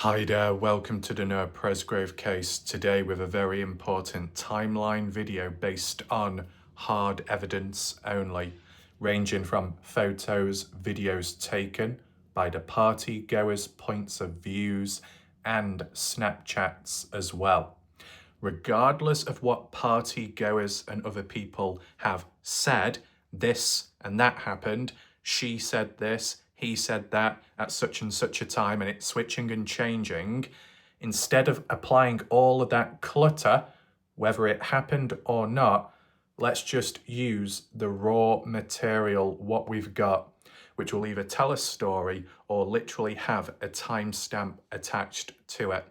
Hi there, welcome to the Noah Presgrove case, today with a very important timeline video based on hard evidence only, ranging from photos, videos taken by the party goers' points of views and Snapchats as well. Regardless of what party goers and other people have said, this and that happened, she said this, he said that at such and such a time, and it's switching and changing. Instead of applying all of that clutter, whether it happened or not, let's just use the raw material, what we've got, which will either tell a story or literally have a timestamp attached to it.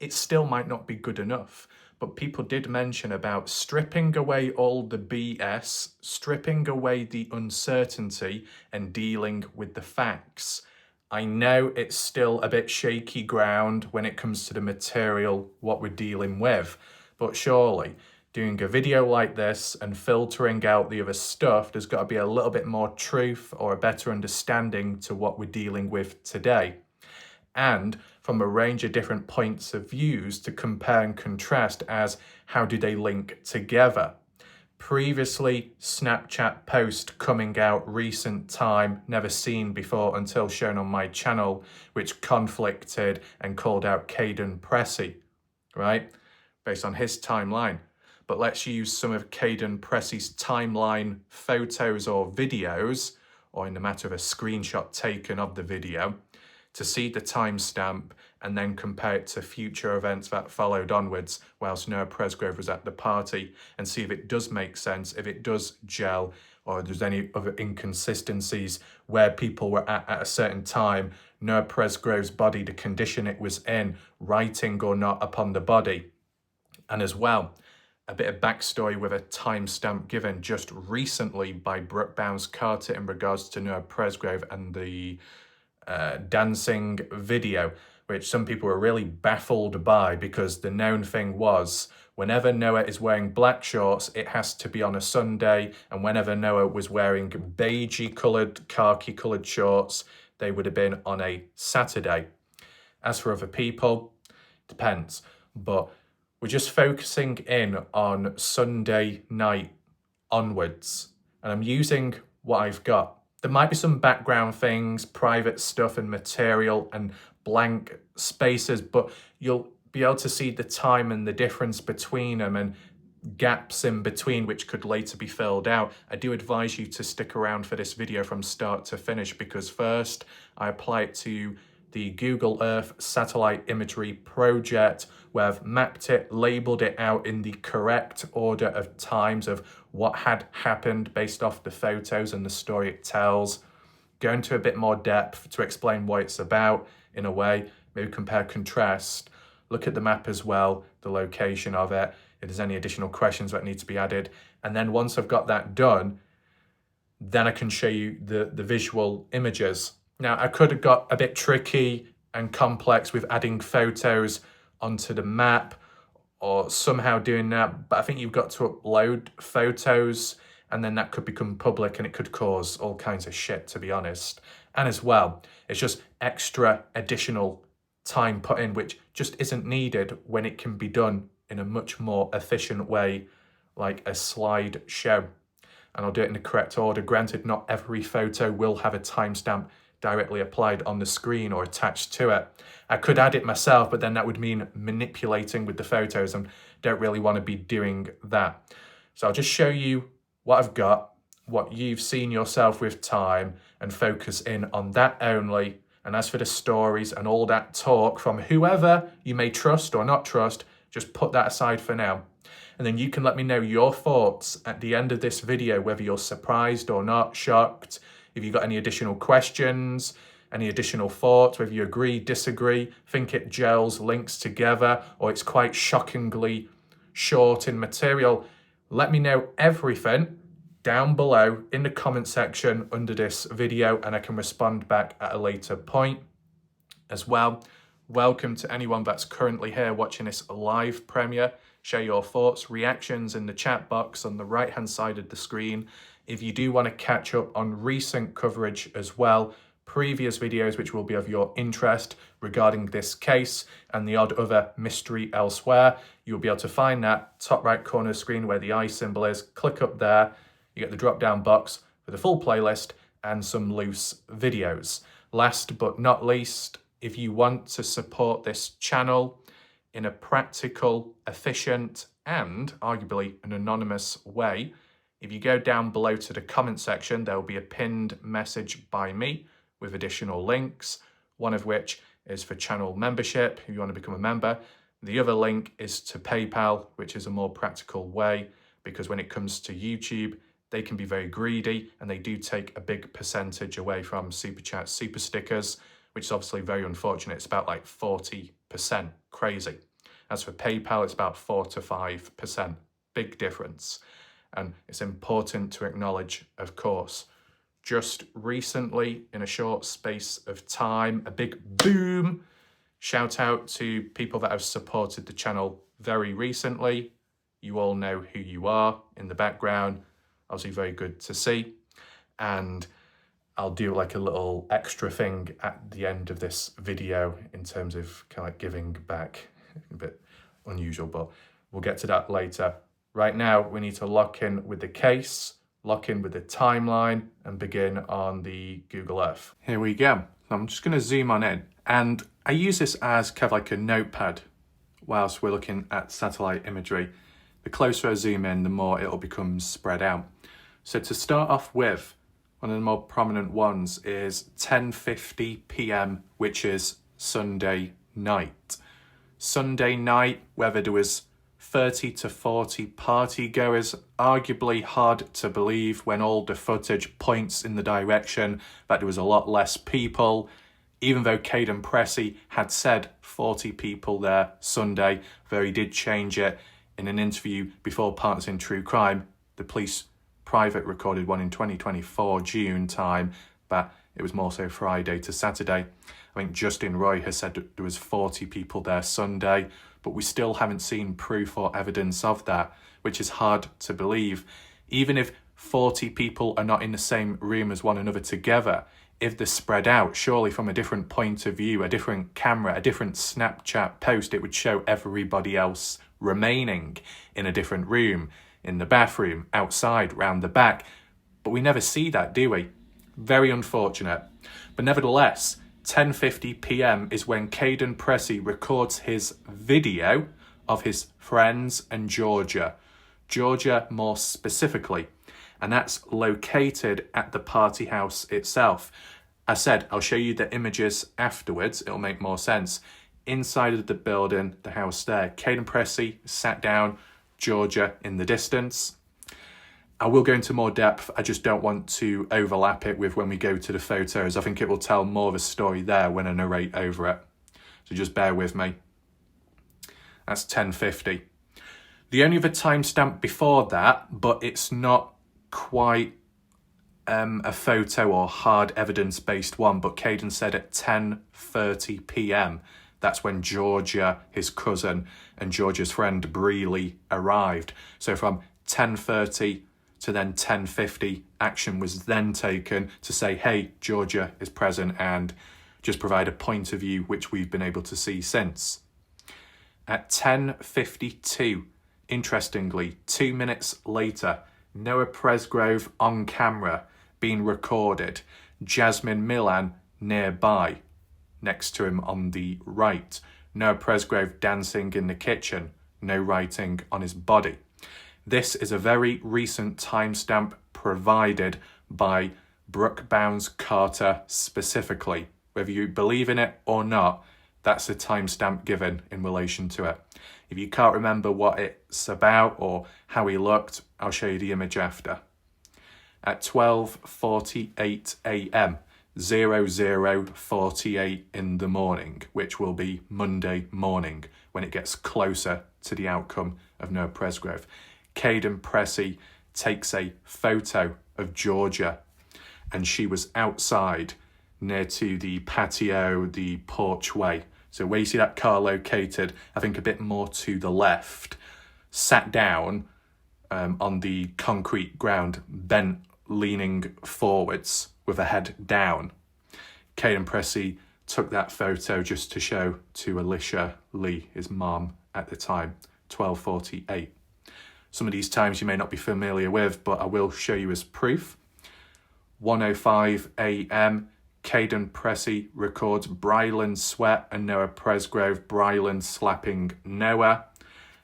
It still might not be good enough, but people did mention about stripping away all the BS, stripping away the uncertainty and dealing with the facts. I know it's still a bit shaky ground when it comes to the material, what we're dealing with, but surely doing a video like this and filtering out the other stuff, there's got to be a little bit more truth or a better understanding to what we're dealing with today. And from a range of different points of views to compare and contrast as how do they link together. Previously, Snapchat post coming out recent time, never seen before until shown on my channel, which conflicted and called out Caden Pressey, right? Based on his timeline. But let's use some of Caden Pressey's timeline photos or videos, or in the matter of a screenshot taken of the video, to see the timestamp and then compare it to future events that followed onwards whilst Noah Presgrove was at the party, and see if it does make sense, if it does gel, or if there's any other inconsistencies where people were at a certain time, Noah Presgrove's body, the condition it was in, writing or not upon the body. And as well, a bit of backstory with a timestamp given just recently by Brooke Bounce Carter in regards to Noah Presgrove and the dancing video, which some people were really baffled by, because the known thing was whenever Noah is wearing black shorts, it has to be on a Sunday, and whenever Noah was wearing beigey coloured, khaki coloured shorts, they would have been on a Saturday. As for other people, depends, but we're just focusing in on Sunday night onwards, and I'm using what I've got. There might be some background things, private stuff and material and blank spaces, but you'll be able to see the time and the difference between them and gaps in between which could later be filled out. I do advise you to stick around for this video from start to finish, because first I apply it to the Google Earth satellite imagery project, where I've mapped it, labelled it out in the correct order of times of what had happened based off the photos and the story it tells. Go into a bit more depth to explain what it's about in a way, maybe compare, contrast, look at the map as well, the location of it, if there's any additional questions that need to be added. And then once I've got that done, then I can show you the visual images. Now, I could have got a bit tricky and complex with adding photos onto the map or somehow doing that, but I think you've got to upload photos, and then that could become public and it could cause all kinds of shit, to be honest. And as well, it's just extra additional time put in, which just isn't needed when it can be done in a much more efficient way, like a slideshow. And I'll do it in the correct order. Granted, not every photo will have a timestamp directly applied on the screen or attached to it. I could add it myself, but then that would mean manipulating with the photos, and don't really want to be doing that. So I'll just show you what I've got, what you've seen yourself with time, and focus in on that only. And as for the stories and all that talk from whoever you may trust or not trust, just put that aside for now. And then you can let me know your thoughts at the end of this video, whether you're surprised or not, shocked, if you've got any additional questions, any additional thoughts, whether you agree, disagree, think it gels, links together, or it's quite shockingly short in material. Let me know everything down below in the comment section under this video, and I can respond back at a later point as well. Welcome to anyone that's currently here watching this live premiere. Share your thoughts, reactions in the chat box on the right hand side of the screen. If you do want to catch up on recent coverage as well, previous videos which will be of your interest regarding this case and the odd other mystery elsewhere. You'll be able to find that top right corner of the screen where the eye symbol is. Click up there, you get the drop down box for the full playlist and some loose videos. Last but not least, if you want to support this channel in a practical, efficient, and arguably an anonymous way, if you go down below to the comment section, there will be a pinned message by me with additional links, one of which is for channel membership, if you want to become a member. The other link is to PayPal, which is a more practical way, because when it comes to YouTube, they can be very greedy and they do take a big percentage away from Super Chat, Super Stickers, which is obviously very unfortunate. It's about like 40%, crazy. As for PayPal, it's about 4 to 5%, big difference. And it's important to acknowledge, of course, just recently, in a short space of time, a big boom. Shout out to people that have supported the channel very recently. You all know who you are in the background. Obviously very good to see. And I'll do like a little extra thing at the end of this video in terms of kind of like giving back. A bit unusual, but we'll get to that later. Right now, we need to lock in with the case, lock in with the timeline, and begin on the Google Earth. Here we go. I'm just going to zoom on in. And I use this as kind of like a notepad whilst we're looking at satellite imagery. The closer I zoom in, the more it'll become spread out. So to start off with, one of the more prominent ones is 10:50 p.m, which is Sunday night. Sunday night, whether there was 30 to 40 party goers, arguably hard to believe when all the footage points in the direction that there was a lot less people. Even though Caden Pressey had said 40 people there Sunday, though he did change it in an interview before Partners in True Crime. The police private recorded one in 2024 June time, but it was more so Friday to Saturday. I think Justin Roy has said that there was 40 people there Sunday, but we still haven't seen proof or evidence of that, which is hard to believe. Even if 40 people are not in the same room as one another together, if they're spread out, surely from a different point of view, a different camera, a different Snapchat post, it would show everybody else remaining in a different room, in the bathroom, outside, round the back. But we never see that, do we? Very unfortunate. But nevertheless, 10:50 p.m. is when Caden Pressey records his video of his friends and Jorja. Jorja more specifically. And that's located at the party house itself. I said, I'll show you the images afterwards. It'll make more sense. Inside of the building, the house there, Caden Pressey sat down, Jorja in the distance. I will go into more depth. I just don't want to overlap it with when we go to the photos. I think it will tell more of a story there when I narrate over it. So just bear with me. That's 10:50. The only other timestamp before that, but it's not quite a photo or hard evidence-based one, but Caden said at 10:30 p.m. That's when Jorja, his cousin, and Jorja's friend Breely arrived. So from 10:30 to then 10:50, action was then taken to say, hey, Jorja is present, and just provide a point of view which we've been able to see since. At 10:52, interestingly, 2 minutes later, Noah Presgrove on camera being recorded, Jasmine Milan nearby, next to him on the right. Noah Presgrove dancing in the kitchen, no writing on his body. This is a very recent timestamp provided by Brooke Bounds Carter specifically. Whether you believe in it or not, that's a timestamp given in relation to it. If you can't remember what it's about or how he looked, I'll show you the image after. At 12:48 a.m, 00:48 in the morning, which will be Monday morning when it gets closer to the outcome of Noah Presgrove, Caden Pressey takes a photo of Jorja, and she was outside near to the patio, the porch way. So where you see that car located, I think a bit more to the left, sat down on the concrete ground, bent, leaning forwards with her head down. Caden Pressey took that photo just to show to Alicia Lee, his mom at the time, 12:48. Some of these times you may not be familiar with, but I will show you as proof. 1:05 a.m, Caden Pressey records Brylan Sweat and Noah Presgrove, Brylan slapping Noah.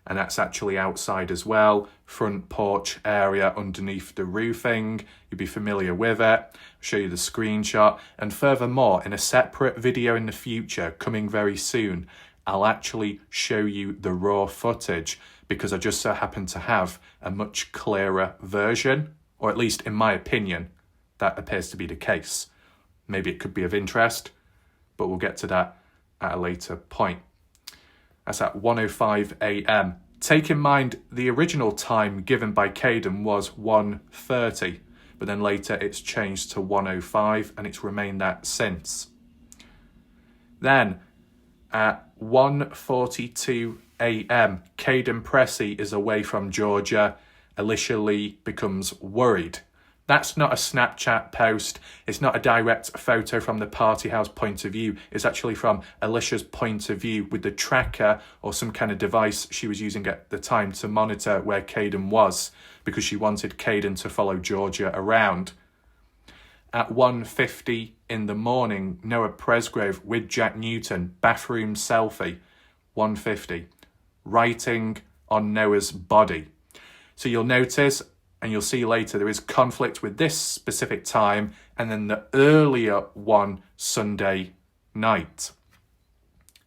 And that's actually outside as well, front porch area underneath the roofing. You'll be familiar with it. I'll show you the screenshot. And furthermore, in a separate video in the future, coming very soon, I'll actually show you the raw footage because I just so happen to have a much clearer version, or at least in my opinion, that appears to be the case. Maybe it could be of interest, but we'll get to that at a later point. That's at 1:05 a.m. Take in mind, the original time given by Caden was 1:30, but then later it's changed to 1:05 and it's remained that since. Then at 1:42 a.m, Caden Pressey is away from Jorja. Alicia Lee becomes worried. That's not a Snapchat post. It's not a direct photo from the party house point of view. It's actually from Alicia's point of view with the tracker or some kind of device she was using at the time to monitor where Caden was because she wanted Caden to follow Jorja around. At 1:50 in the morning, Noah Presgrove with Jack Newton, bathroom selfie, 1:50, writing on Noah's body. So you'll notice, and you'll see later, there is conflict with this specific time and then the earlier one Sunday night.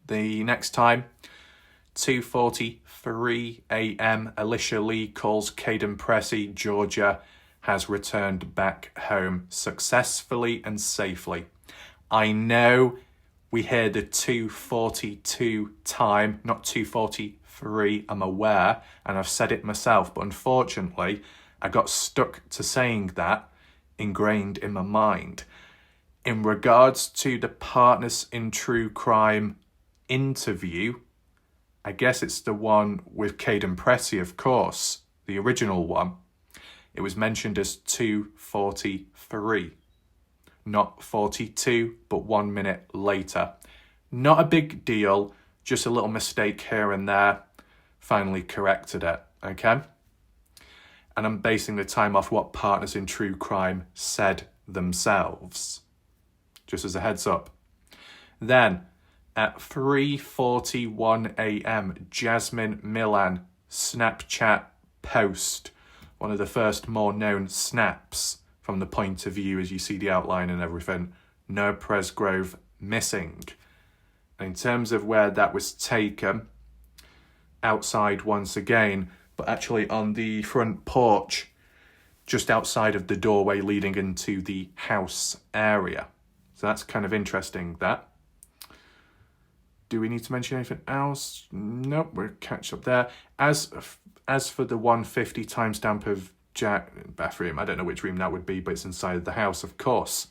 The next time, 2:43 a.m, Alicia Lee calls Caden Pressey. Jorja has returned back home successfully and safely. I know we hear the 2:42 time, not 2:43, I'm aware, and I've said it myself, but unfortunately, I got stuck to saying that, ingrained in my mind. In regards to the Partners in True Crime interview, I guess it's the one with Caden Pressey, of course, the original one. It was mentioned as 2:43, not 42, but 1 minute later. Not a big deal, just a little mistake here and there. Finally corrected it, okay? And I'm basing the time off what Partners in True Crime said themselves, just as a heads up. Then, at 3:41 a.m, Jasmine Milan, Snapchat post, one of the first more known snaps from the point of view as you see the outline and everything, Noah Presgrove missing. And in terms of where that was taken, outside once again, but actually on the front porch, just outside of the doorway leading into the house area. So that's kind of interesting, that. Do we need to mention anything else? Nope, we'll catch up there. As for the 1:50 timestamp of Jack bathroom, I don't know which room that would be, but it's inside of the house, of course.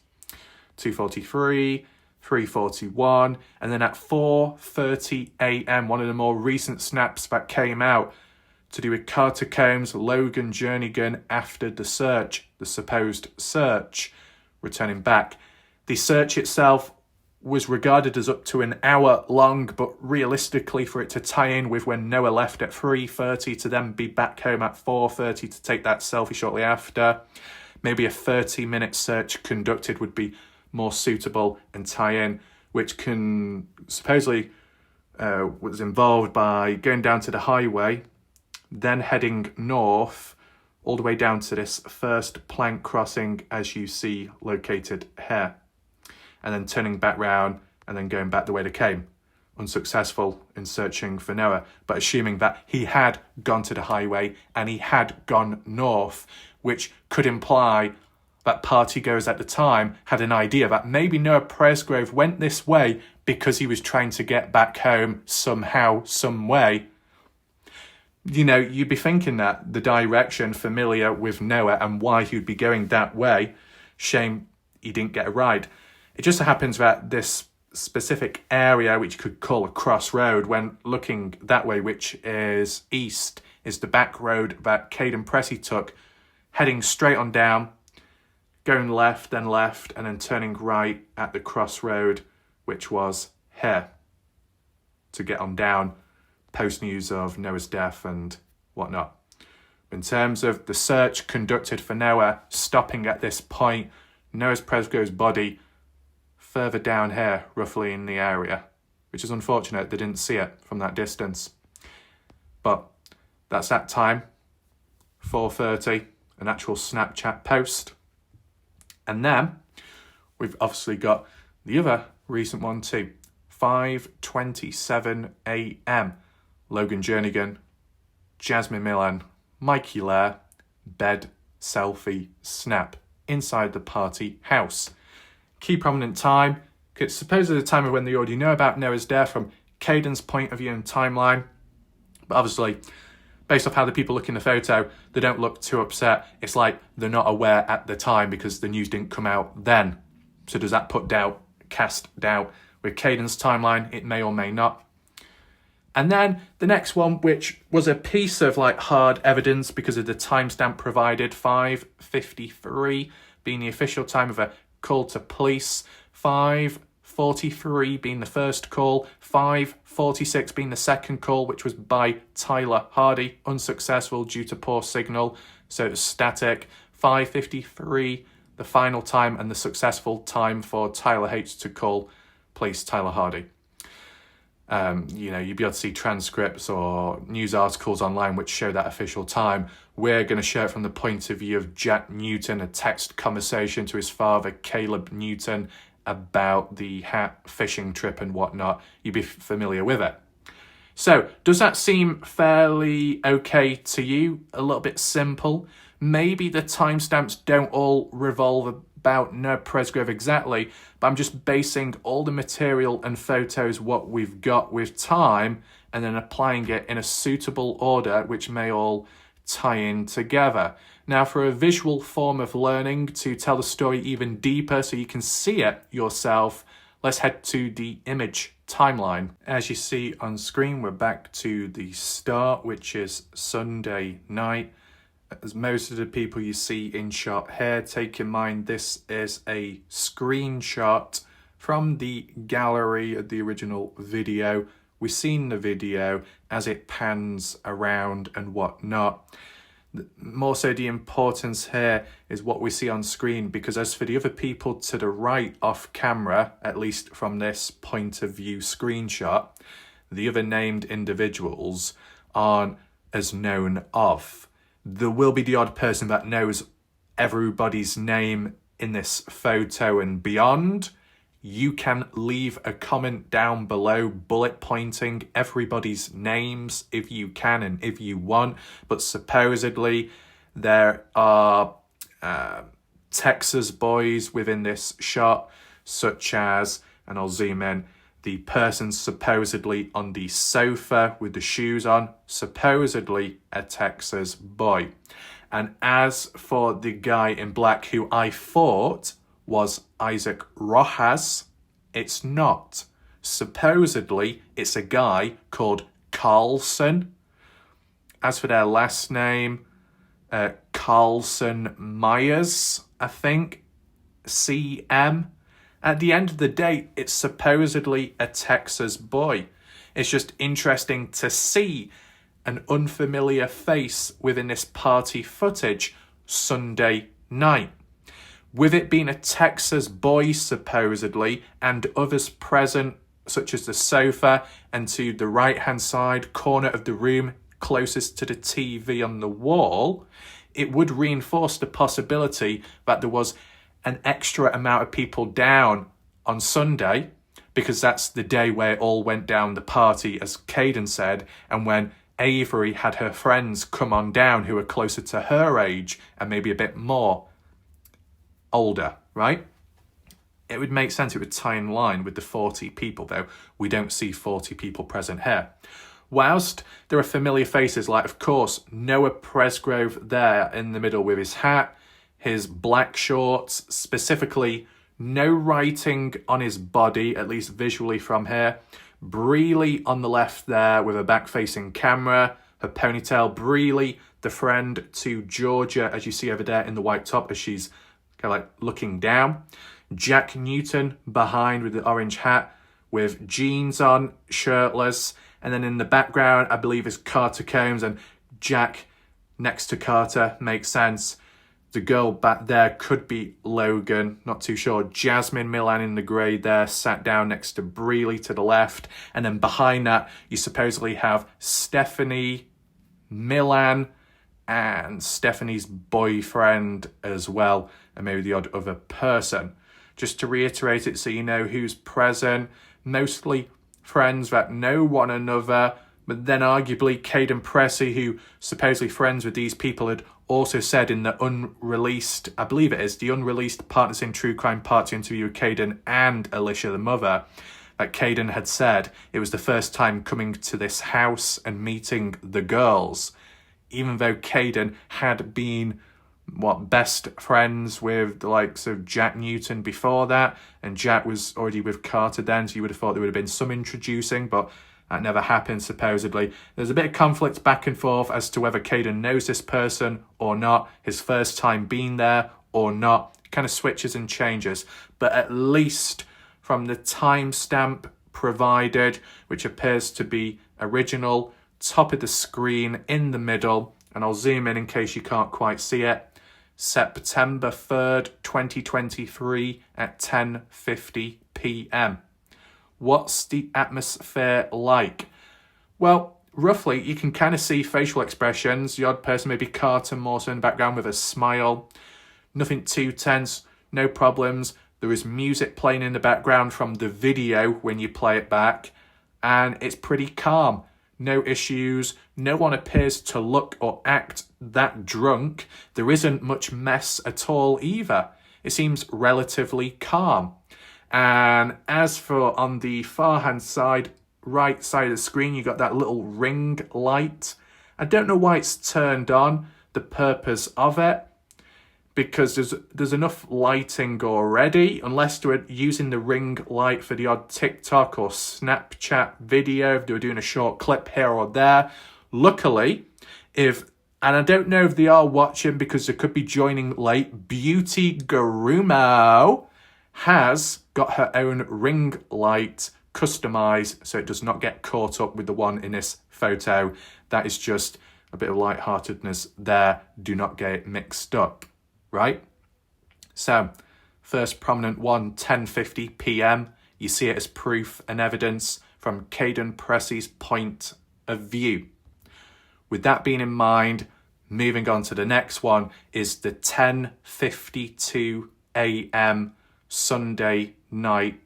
2:43, 3:41, and then at 4:30 a.m, one of the more recent snaps that came out to do with Carter Combs, Logan Jernigan after the search, the supposed search, returning back. The search itself was regarded as up to an hour long, but realistically for it to tie in with when Noah left at 3:30 to then be back home at 4:30 to take that selfie shortly after, maybe a 30-minute search conducted would be more suitable and tie in, which can supposedly was involved by going down to the highway, then heading north all the way down to this first plank crossing as you see located here, and then turning back round and then going back the way they came. Unsuccessful in searching for Noah, but assuming that he had gone to the highway and he had gone north, which could imply that partygoers at the time had an idea that maybe Noah Presgrove went this way because he was trying to get back home somehow, some way. You know, you'd be thinking that the direction familiar with Noah and why he would be going that way. Shame he didn't get a ride. It just so happens that this specific area, which you could call a crossroad, when looking that way, which is east, is the back road that Caden Pressey took, heading straight on down, going left, and then turning right at the crossroad, which was here, to get on down post news of Noah's death and whatnot. In terms of the search conducted for Noah, stopping at this point, Noah Presgrove's body further down here, roughly in the area, which is unfortunate they didn't see it from that distance. But that's that time, 4:30, an actual Snapchat post. And then we've obviously got the other recent one too, 5:27 a.m. Logan Jernigan, Jasmine Millen, Mikey Lair, bed, selfie, snap, inside the party house. Key prominent time, it's supposedly the time of when they already know about Noah's death from Caden's point of view and timeline. But obviously, based off how the people look in the photo, they don't look too upset. It's like they're not aware at the time because the news didn't come out then. So does that cast doubt? With Caden's timeline, it may or may not. And then the next one, which was a piece of like hard evidence because of the timestamp provided, 5:53 being the official time of a call to police, 5:43 being the first call, 5:46 being the second call, which was by Tyler Hardy, unsuccessful due to poor signal, so it was static. 5:53, the final time and the successful time for Tyler H to call police, Tyler Hardy. You'd be able to see transcripts or news articles online which show that official time. We're going to show it from the point of view of Jack Newton, a text conversation to his father, Caleb Newton, about the hat fishing trip and whatnot. You'd be familiar with it. So, does that seem fairly okay to you? A little bit simple? Maybe the timestamps don't all revolve about Noah Presgrove exactly, but I'm just basing all the material and photos what we've got with time and then applying it in a suitable order which may all tie in together. Now, for a visual form of learning to tell the story even deeper so you can see it yourself, let's head to the image timeline. As you see on screen, we're back to the start, which is Sunday night. As most of the people you see in shot here, take in mind this is a screenshot from the gallery of the original video. We've seen the video as it pans around and whatnot. More so the importance here is what we see on screen, because as for the other people to the right off camera, at least from this point of view screenshot, the other named individuals aren't as known of. There will be the odd person that knows everybody's name in this photo and beyond. You can leave a comment down below bullet pointing everybody's names if you can and if you want. But supposedly there are Texas boys within this shot, such as, and I'll zoom in, the person supposedly on the sofa with the shoes on, supposedly a Texas boy. And as for the guy in black who I thought was Isaac Rojas, it's not. Supposedly, it's a guy called Carlson. As for their last name, Carlson Myers, I think, CM. At the end of the day, it's supposedly a Texas boy. It's just interesting to see an unfamiliar face within this party footage Sunday night. With it being a Texas boy, supposedly, and others present, such as the sofa, and to the right-hand side corner of the room, closest to the TV on the wall, it would reinforce the possibility that there was an extra amount of people down on Sunday, because that's the day where it all went down the party, as Caden said, and when Avery had her friends come on down who were closer to her age and maybe a bit more older, right? It would make sense, it would tie in line with the 40 people, though we don't see 40 people present here. Whilst there are familiar faces like, of course, Noah Presgrove there in the middle with his hat, his black shorts, specifically no writing on his body, at least visually from here. Breely on the left there with a back-facing camera, her ponytail. Breely, the friend to Jorja, as you see over there in the white top, as she's kind of like looking down. Jack Newton behind with the orange hat, with jeans on, shirtless. And then in the background, I believe is Carter Combs, and Jack next to Carter makes sense. The girl back there could be Logan, not too sure. Jasmine Milan in the grey there, sat down next to Breely to the left. And then behind that, you supposedly have Stephanie, Milan, and Stephanie's boyfriend as well, and maybe the odd other person. Just to reiterate it so you know who's present, mostly friends that know one another, but then arguably Caden Pressey, who supposedly friends with these people, had also said in the unreleased, I believe it is, the unreleased Partners in True Crime Part 2 interview with Caden and Alicia, the mother, that Caden had said it was the first time coming to this house and meeting the girls, even though Caden had been, best friends with the likes of Jack Newton before that, and Jack was already with Carter then, so you would have thought there would have been some introducing, but that never happened, supposedly. There's a bit of conflict back and forth as to whether Caden knows this person or not, his first time being there or not. It kind of switches and changes. But at least from the timestamp provided, which appears to be original, top of the screen in the middle, and I'll zoom in case you can't quite see it, September 3rd, 2023 at 10:50 p.m. What's the atmosphere like? Well, roughly, you can kind of see facial expressions. The odd person, maybe Carter more so in the background with a smile. Nothing too tense, no problems. There is music playing in the background from the video when you play it back, and it's pretty calm. No issues. No one appears to look or act that drunk. There isn't much mess at all either. It seems relatively calm. And as for on the far hand side, right side of the screen, you got that little ring light. I don't know why it's turned on, the purpose of it, because there's enough lighting already, unless they were using the ring light for the odd TikTok or Snapchat video, if they were doing a short clip here or there. Luckily, and I don't know if they are watching because they could be joining late, Beauty Garumo has got her own ring light customized so it does not get caught up with the one in this photo. That is just a bit of lightheartedness there. Do not get it mixed up, right? So, first prominent one, 10:50 p.m. You see it as proof and evidence from Caden Pressey's point of view. With that being in mind, moving on to the next one is the 10:52 a.m. Sunday night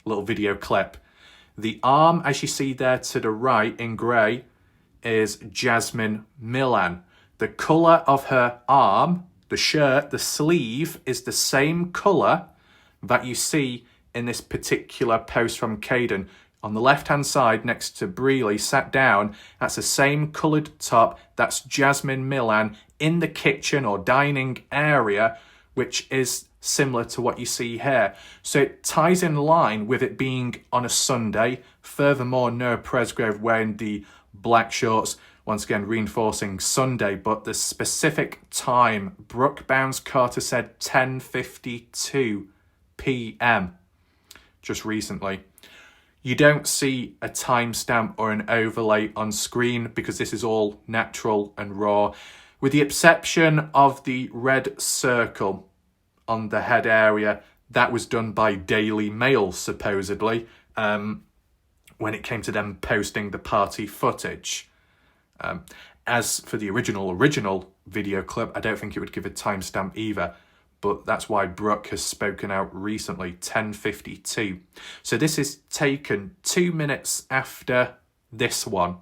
little video clip. The arm, as you see there to the right in grey, is Jasmine Milan. The colour of her arm, the shirt, the sleeve, is the same colour that you see in this particular post from Caden. On the left-hand side, next to Breely, sat down, that's the same coloured top. That's Jasmine Milan in the kitchen or dining area, which is similar to what you see here. So it ties in line with it being on a Sunday. Furthermore, Noah Presgrove wearing the black shorts, once again reinforcing Sunday, but the specific time, Brooke Bounds Carter said 10:52 p.m. just recently. You don't see a timestamp or an overlay on screen because this is all natural and raw, with the exception of the red circle on the head area. That was done by Daily Mail, supposedly, when it came to them posting the party footage. As for the original video clip, I don't think it would give a timestamp either, but that's why Brooke has spoken out recently, 10:52. So this is taken 2 minutes after this one.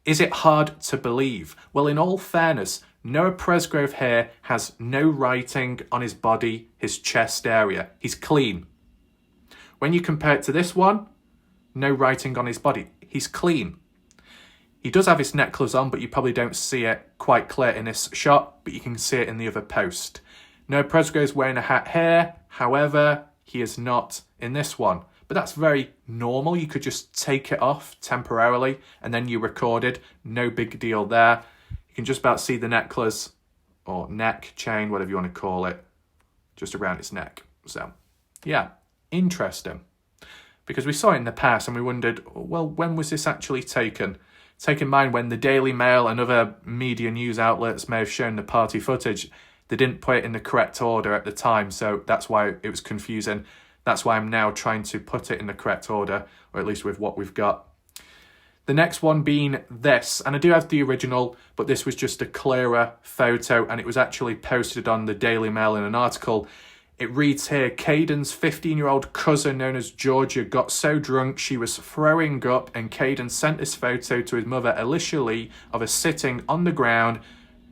Is it hard to believe? Well, in all fairness, Noah Presgrove here has no writing on his body, his chest area. He's clean. When you compare it to this one, no writing on his body. He's clean. He does have his necklace on, but you probably don't see it quite clear in this shot, but you can see it in the other post. Noah Presgrove's wearing a hat here. However, he is not in this one. But that's very normal. You could just take it off temporarily and then you recorded. No big deal there. You can just about see the necklace or neck chain, whatever you want to call it, just around its neck. So, yeah, interesting. Because we saw it in the past and we wondered, well, when was this actually taken? Take in mind when the Daily Mail and other media news outlets may have shown the party footage, they didn't put it in the correct order at the time, so that's why it was confusing. That's why I'm now trying to put it in the correct order, or at least with what we've got. The next one being this, and I do have the original, but this was just a clearer photo, and it was actually posted on the Daily Mail in an article. It reads here, Caden's 15-year-old cousin known as Jorja got so drunk she was throwing up, and Caden sent this photo to his mother, Alicia Lee, of her sitting on the ground,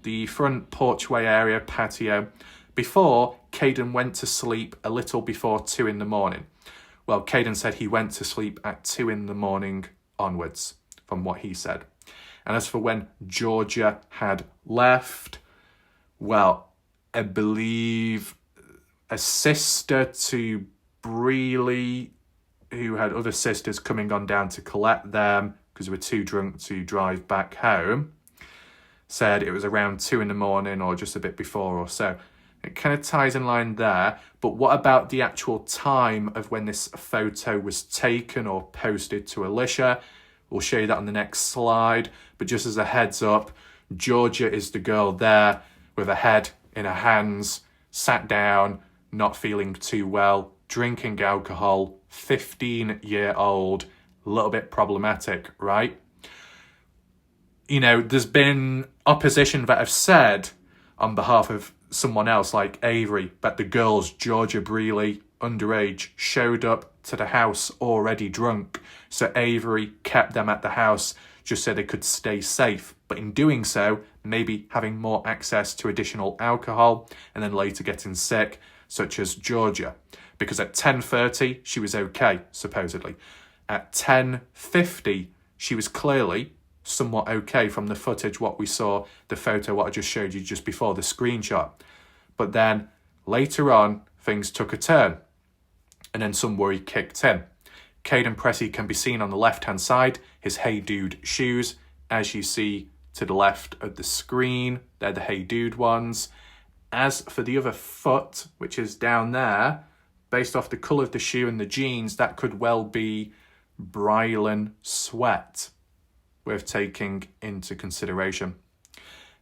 the front porchway area patio, before Caden went to sleep a little before 2 in the morning. Well, Caden said he went to sleep at 2 in the morning onwards, from what he said. And as for when Jorja had left, well, I believe a sister to Breely, who had other sisters coming on down to collect them because they were too drunk to drive back home, said it was around 2 in the morning or just a bit before or so. It kind of ties in line there, but what about the actual time of when this photo was taken or posted to Alicia? We'll show you that on the next slide, but just as a heads up, Jorja is the girl there with her head in her hands, sat down, not feeling too well, drinking alcohol, 15-year-old, a little bit problematic, right? You know, there's been opposition that have said on behalf of someone else like Avery that the girls, Jorja Breely, underage, showed up to the house already drunk. So Avery kept them at the house just so they could stay safe. But in doing so, maybe having more access to additional alcohol and then later getting sick, such as Jorja. Because at 10:30, she was okay, supposedly. At 10:50, she was clearly somewhat okay from the footage, what we saw, the photo, what I just showed you just before, the screenshot. But then later on, things took a turn. And then some worry kicked in. Caden Pressey can be seen on the left-hand side, his Hey Dude shoes, as you see to the left of the screen. They're the Hey Dude ones. As for the other foot, which is down there, based off the colour of the shoe and the jeans, that could well be Brylan Sweat, worth taking into consideration.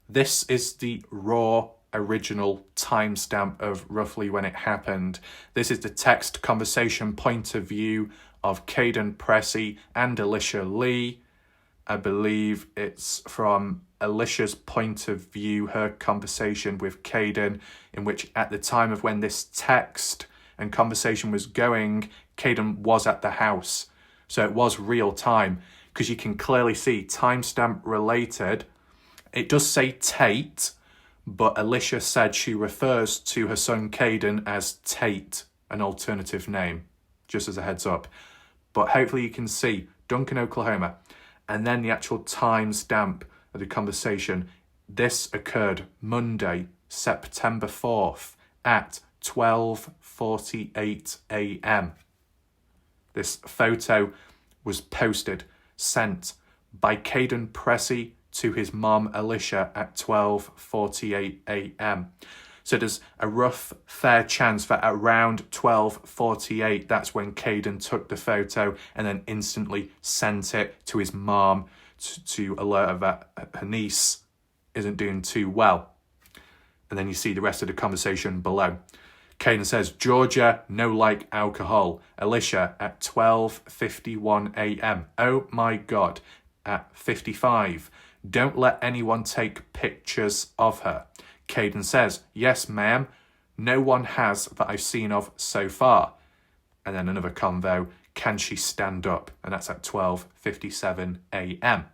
This is the raw original timestamp of roughly when it happened. This is the text conversation point of view of Caden Pressey and Alicia Lee. I believe it's from Alicia's point of view, her conversation with Caden, in which at the time of when this text and conversation was going, Caden was at the house. So it was real time, because you can clearly see timestamp related. It does say Tate, but Alicia said she refers to her son Caden as Tate, an alternative name, just as a heads up. But hopefully you can see Duncan, Oklahoma, and then the actual timestamp of the conversation. This occurred Monday, September 4th at 12:48 a.m. This photo was posted, sent by Caden Pressey to his mom Alicia at 12:48 a.m. So there's a rough fair chance that around 12:48, that's when Caden took the photo and then instantly sent it to his mom to alert her that her niece isn't doing too well. And then you see the rest of the conversation below. Caden says, Jorja, no like alcohol. Alicia at 12:51 a.m. Oh my God, at 55. Don't let anyone take pictures of her. Caden says, yes, ma'am. No one has that I've seen of so far. And then another convo, can she stand up? And that's at 12:57 a.m.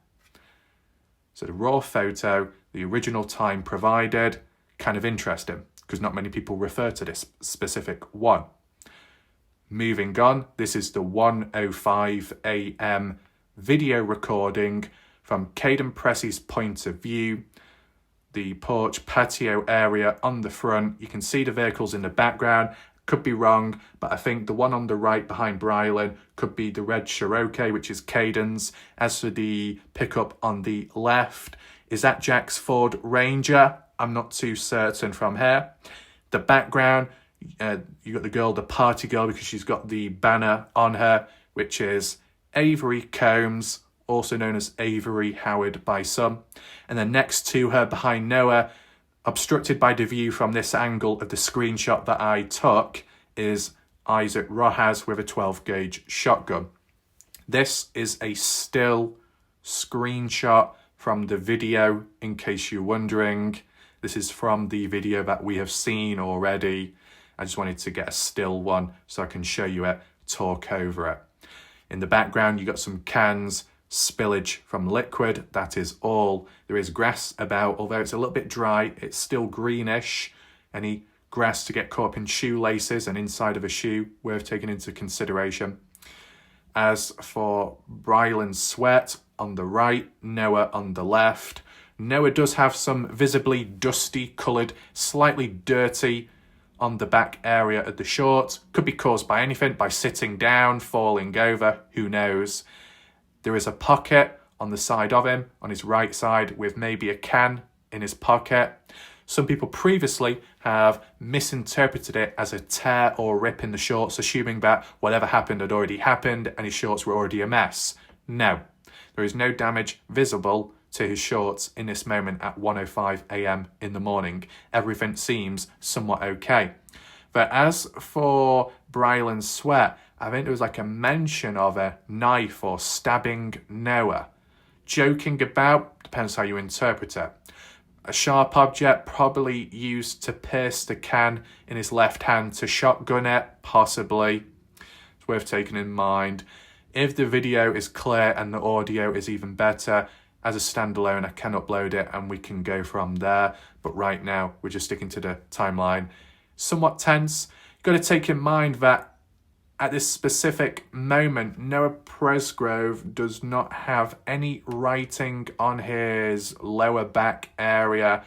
So the raw photo, the original time provided, kind of interesting, because not many people refer to this specific one. Moving on, this is the 1:05 a.m. video recording from Caden Pressey's point of view. The porch patio area on the front. You can see the vehicles in the background. Could be wrong, but I think the one on the right behind Brylan could be the red Cherokee, which is Caden's. As for the pickup on the left, is that Jack's Ford Ranger? I'm not too certain from here. The background, You got the girl, the party girl, because she's got the banner on her, which is Avery Combs, also known as Avery Howard by some. And then next to her, behind Noah, obstructed by the view from this angle of the screenshot that I took, is Isaac Rojas with a 12 gauge shotgun. This is a still screenshot from the video, in case you're wondering. This is from the video that we have seen already. I just wanted to get a still one so I can show you it, talk over it. In the background, you got some cans, spillage from liquid. That is all. There is grass about, although it's a little bit dry, it's still greenish. Any grass to get caught up in shoelaces and inside of a shoe, worth taking into consideration. As for Brylan's sweat on the right, Noah on the left. Noah does have some visibly dusty coloured, slightly dirty on the back area of the shorts. Could be caused by anything, by sitting down, falling over, who knows. There is a pocket on the side of him, on his right side, with maybe a can in his pocket. Some people previously have misinterpreted it as a tear or rip in the shorts, assuming that whatever happened had already happened and his shorts were already a mess. No, there is no damage visible to his shorts in this moment at 1:05 a.m. in the morning. Everything seems somewhat okay. But as for Brylan's sweat, I think there was like a mention of a knife or stabbing Noah. Joking about, depends how you interpret it. A sharp object probably used to pierce the can in his left hand to shotgun it, possibly. It's worth taking in mind. If the video is clear and the audio is even better, as a standalone, I can upload it and we can go from there. But right now, we're just sticking to the timeline. Somewhat tense. You've got to take in mind that at this specific moment, Noah Presgrove does not have any writing on his lower back area,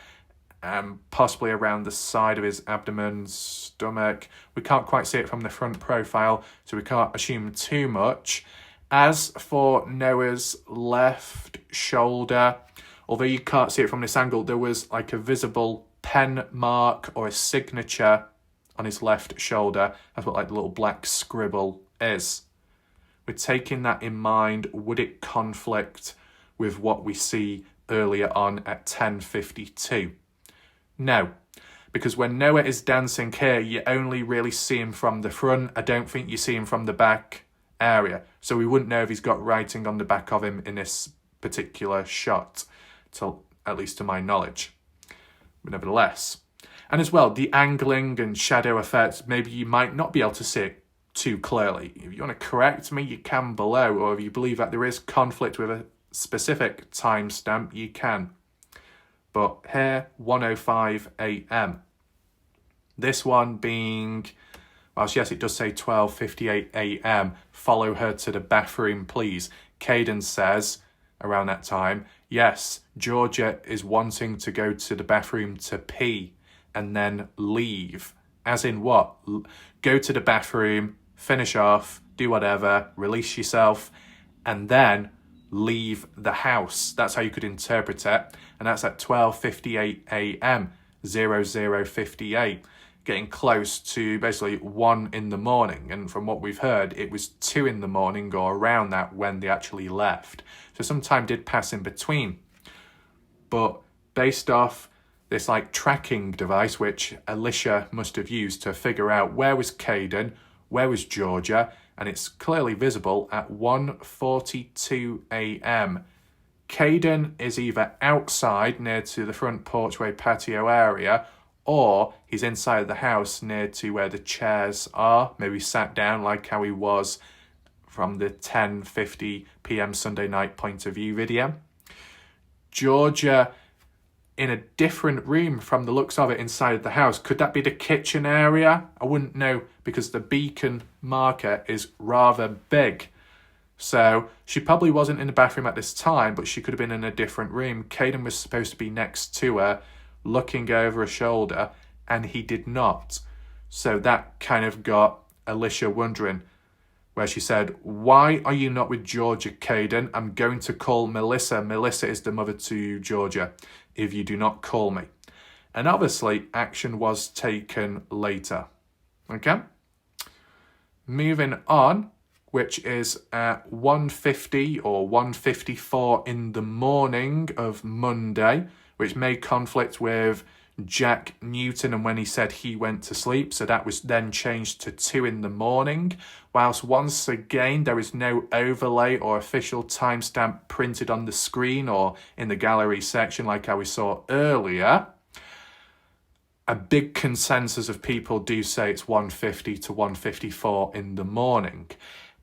possibly around the side of his abdomen, stomach. We can't quite see it from the front profile, so we can't assume too much. As for Noah's left shoulder, although you can't see it from this angle, there was like a visible pen mark or a signature on his left shoulder. That's what like the little black scribble is. We're taking that in mind. Would it conflict with what we see earlier on at 10:52? No, because when Noah is dancing here, you only really see him from the front. I don't think you see him from the back area. So we wouldn't know if he's got writing on the back of him in this particular shot, at least to my knowledge. But nevertheless. And as well, the angling and shadow effects, maybe you might not be able to see it too clearly. If you want to correct me, you can below, or if you believe that there is conflict with a specific timestamp, you can. But here, 1:05 a.m. This one being, well, yes, it does say 12:58 a.m. Follow her to the bathroom, please. Caden says, around that time, yes, Jorja is wanting to go to the bathroom to pee and then leave. As in what? Go to the bathroom, finish off, do whatever, release yourself, and then leave the house. That's how you could interpret it. And that's at 12:58 a.m. 00:58. Getting close to basically 1 in the morning. And from what we've heard, it was 2 in the morning or around that when they actually left. So some time did pass in between. But based off this like tracking device, which Alicia must have used to figure out where was Caden, where was Jorja, and it's clearly visible at 1:42 a.m. Caden is either outside near to the front porchway patio area, or he's inside the house near to where the chairs are, maybe sat down like how he was from the 10:50 p.m. Sunday night point of view video. Jorja in a different room from the looks of it inside the house. Could that be the kitchen area? I wouldn't know because the beacon marker is rather big. So she probably wasn't in the bathroom at this time, but she could have been in a different room. Caden was supposed to be next to her, looking over her shoulder, and he did not. So that kind of got Alicia wondering, where she said, "Why are you not with Jorja, Caden? I'm going to call Melissa. Melissa is the mother to Jorja, if you do not call me." And obviously, action was taken later. Okay. Moving on, which is at 1:50 or 1:54 in the morning of Monday, which may conflict with Jack Newton and when he said he went to sleep. So that was then changed to 2 in the morning. Whilst once again, there is no overlay or official timestamp printed on the screen or in the gallery section like how we saw earlier. A big consensus of people do say it's 1:50 to 1:54 in the morning.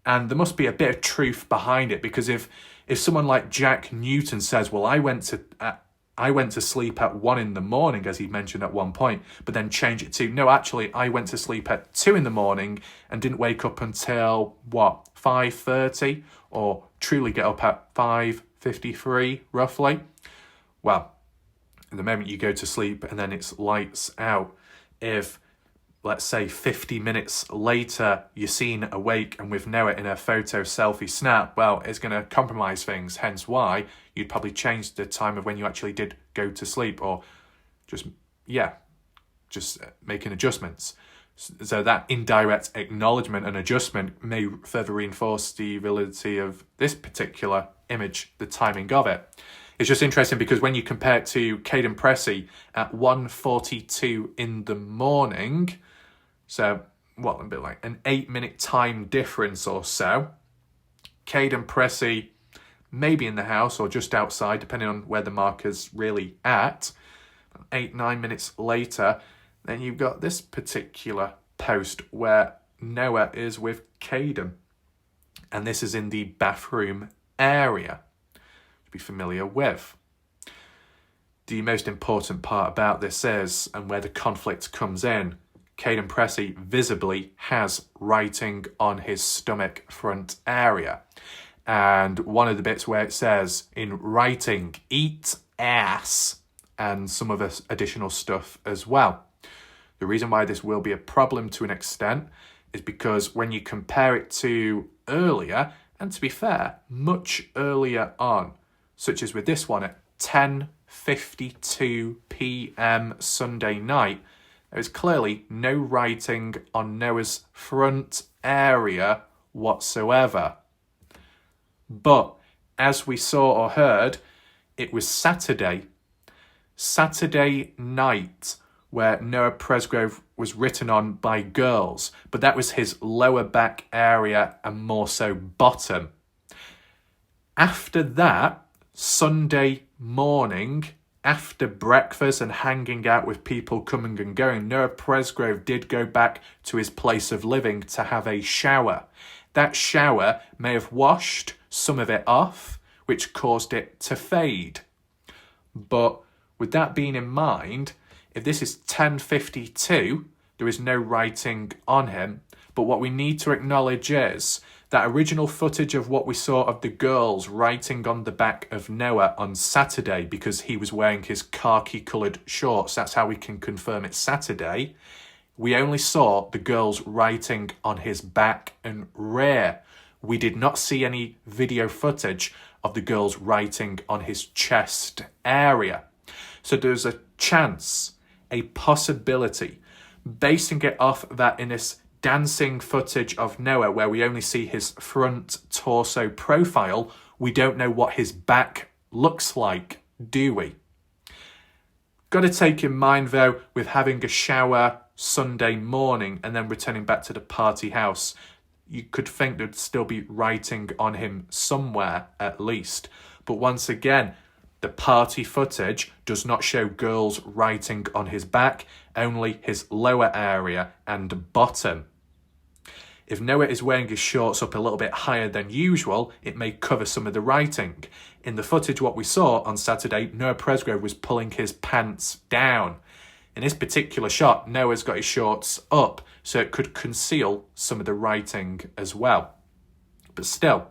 And there must be a bit of truth behind it, because if someone like Jack Newton says, well, I went to sleep at 1 in the morning, as he mentioned at one point, but then change it to, no, actually, I went to sleep at 2 in the morning and didn't wake up until, 5:30, or truly get up at 5:53, roughly. Well, the moment you go to sleep and then it's lights out, if, let's say, 50 minutes later, you're seen awake and with Noah in a photo selfie snap, well, it's going to compromise things, hence why you'd probably change the time of when you actually did go to sleep, or just making adjustments. So that indirect acknowledgement and adjustment may further reinforce the validity of this particular image, the timing of it. It's just interesting because when you compare it to Caden Pressey at 1:42 in the morning, so a bit like an 8-minute time difference or so, Caden Pressey maybe in the house or just outside, depending on where the marker's really at. 8-9 minutes later, then you've got this particular post where Noah is with Caden. And this is in the bathroom area, to be familiar with. The most important part about this is, and where the conflict comes in, Caden Pressey visibly has writing on his stomach front area. And one of the bits where it says in writing, eat ass, and some of this additional stuff as well. The reason why this will be a problem to an extent is because when you compare it to earlier, and to be fair, much earlier on, such as with this one at 10:52 p.m. Sunday night, there is clearly no writing on Noah's front area whatsoever. But as we saw or heard, it was Saturday night where Noah Presgrove was written on by girls, but that was his lower back area and more so bottom. After that, Sunday morning, after breakfast and hanging out with people coming and going, Noah Presgrove did go back to his place of living to have a shower. That shower may have washed some of it off, which caused it to fade. But with that being in mind, if this is 10:52, there is no writing on him. But what we need to acknowledge is that original footage of what we saw of the girls writing on the back of Noah on Saturday, because he was wearing his khaki-coloured shorts, that's how we can confirm it's Saturday. We only saw the girls writing on his back and rear. We did not see any video footage of the girls writing on his chest area. So there's a chance, a possibility, basing it off that in this dancing footage of Noah where we only see his front torso profile, we don't know what his back looks like, do we? Got to take in mind though, with having a shower Sunday morning and then returning back to the party house, you could think there'd still be writing on him somewhere at least. But once again, the party footage does not show girls writing on his back, only his lower area and bottom. If Noah is wearing his shorts up a little bit higher than usual, it may cover some of the writing. In the footage what we saw on Saturday, Noah Presgrove was pulling his pants down. In this particular shot, Noah's got his shorts up, so it could conceal some of the writing as well. But still,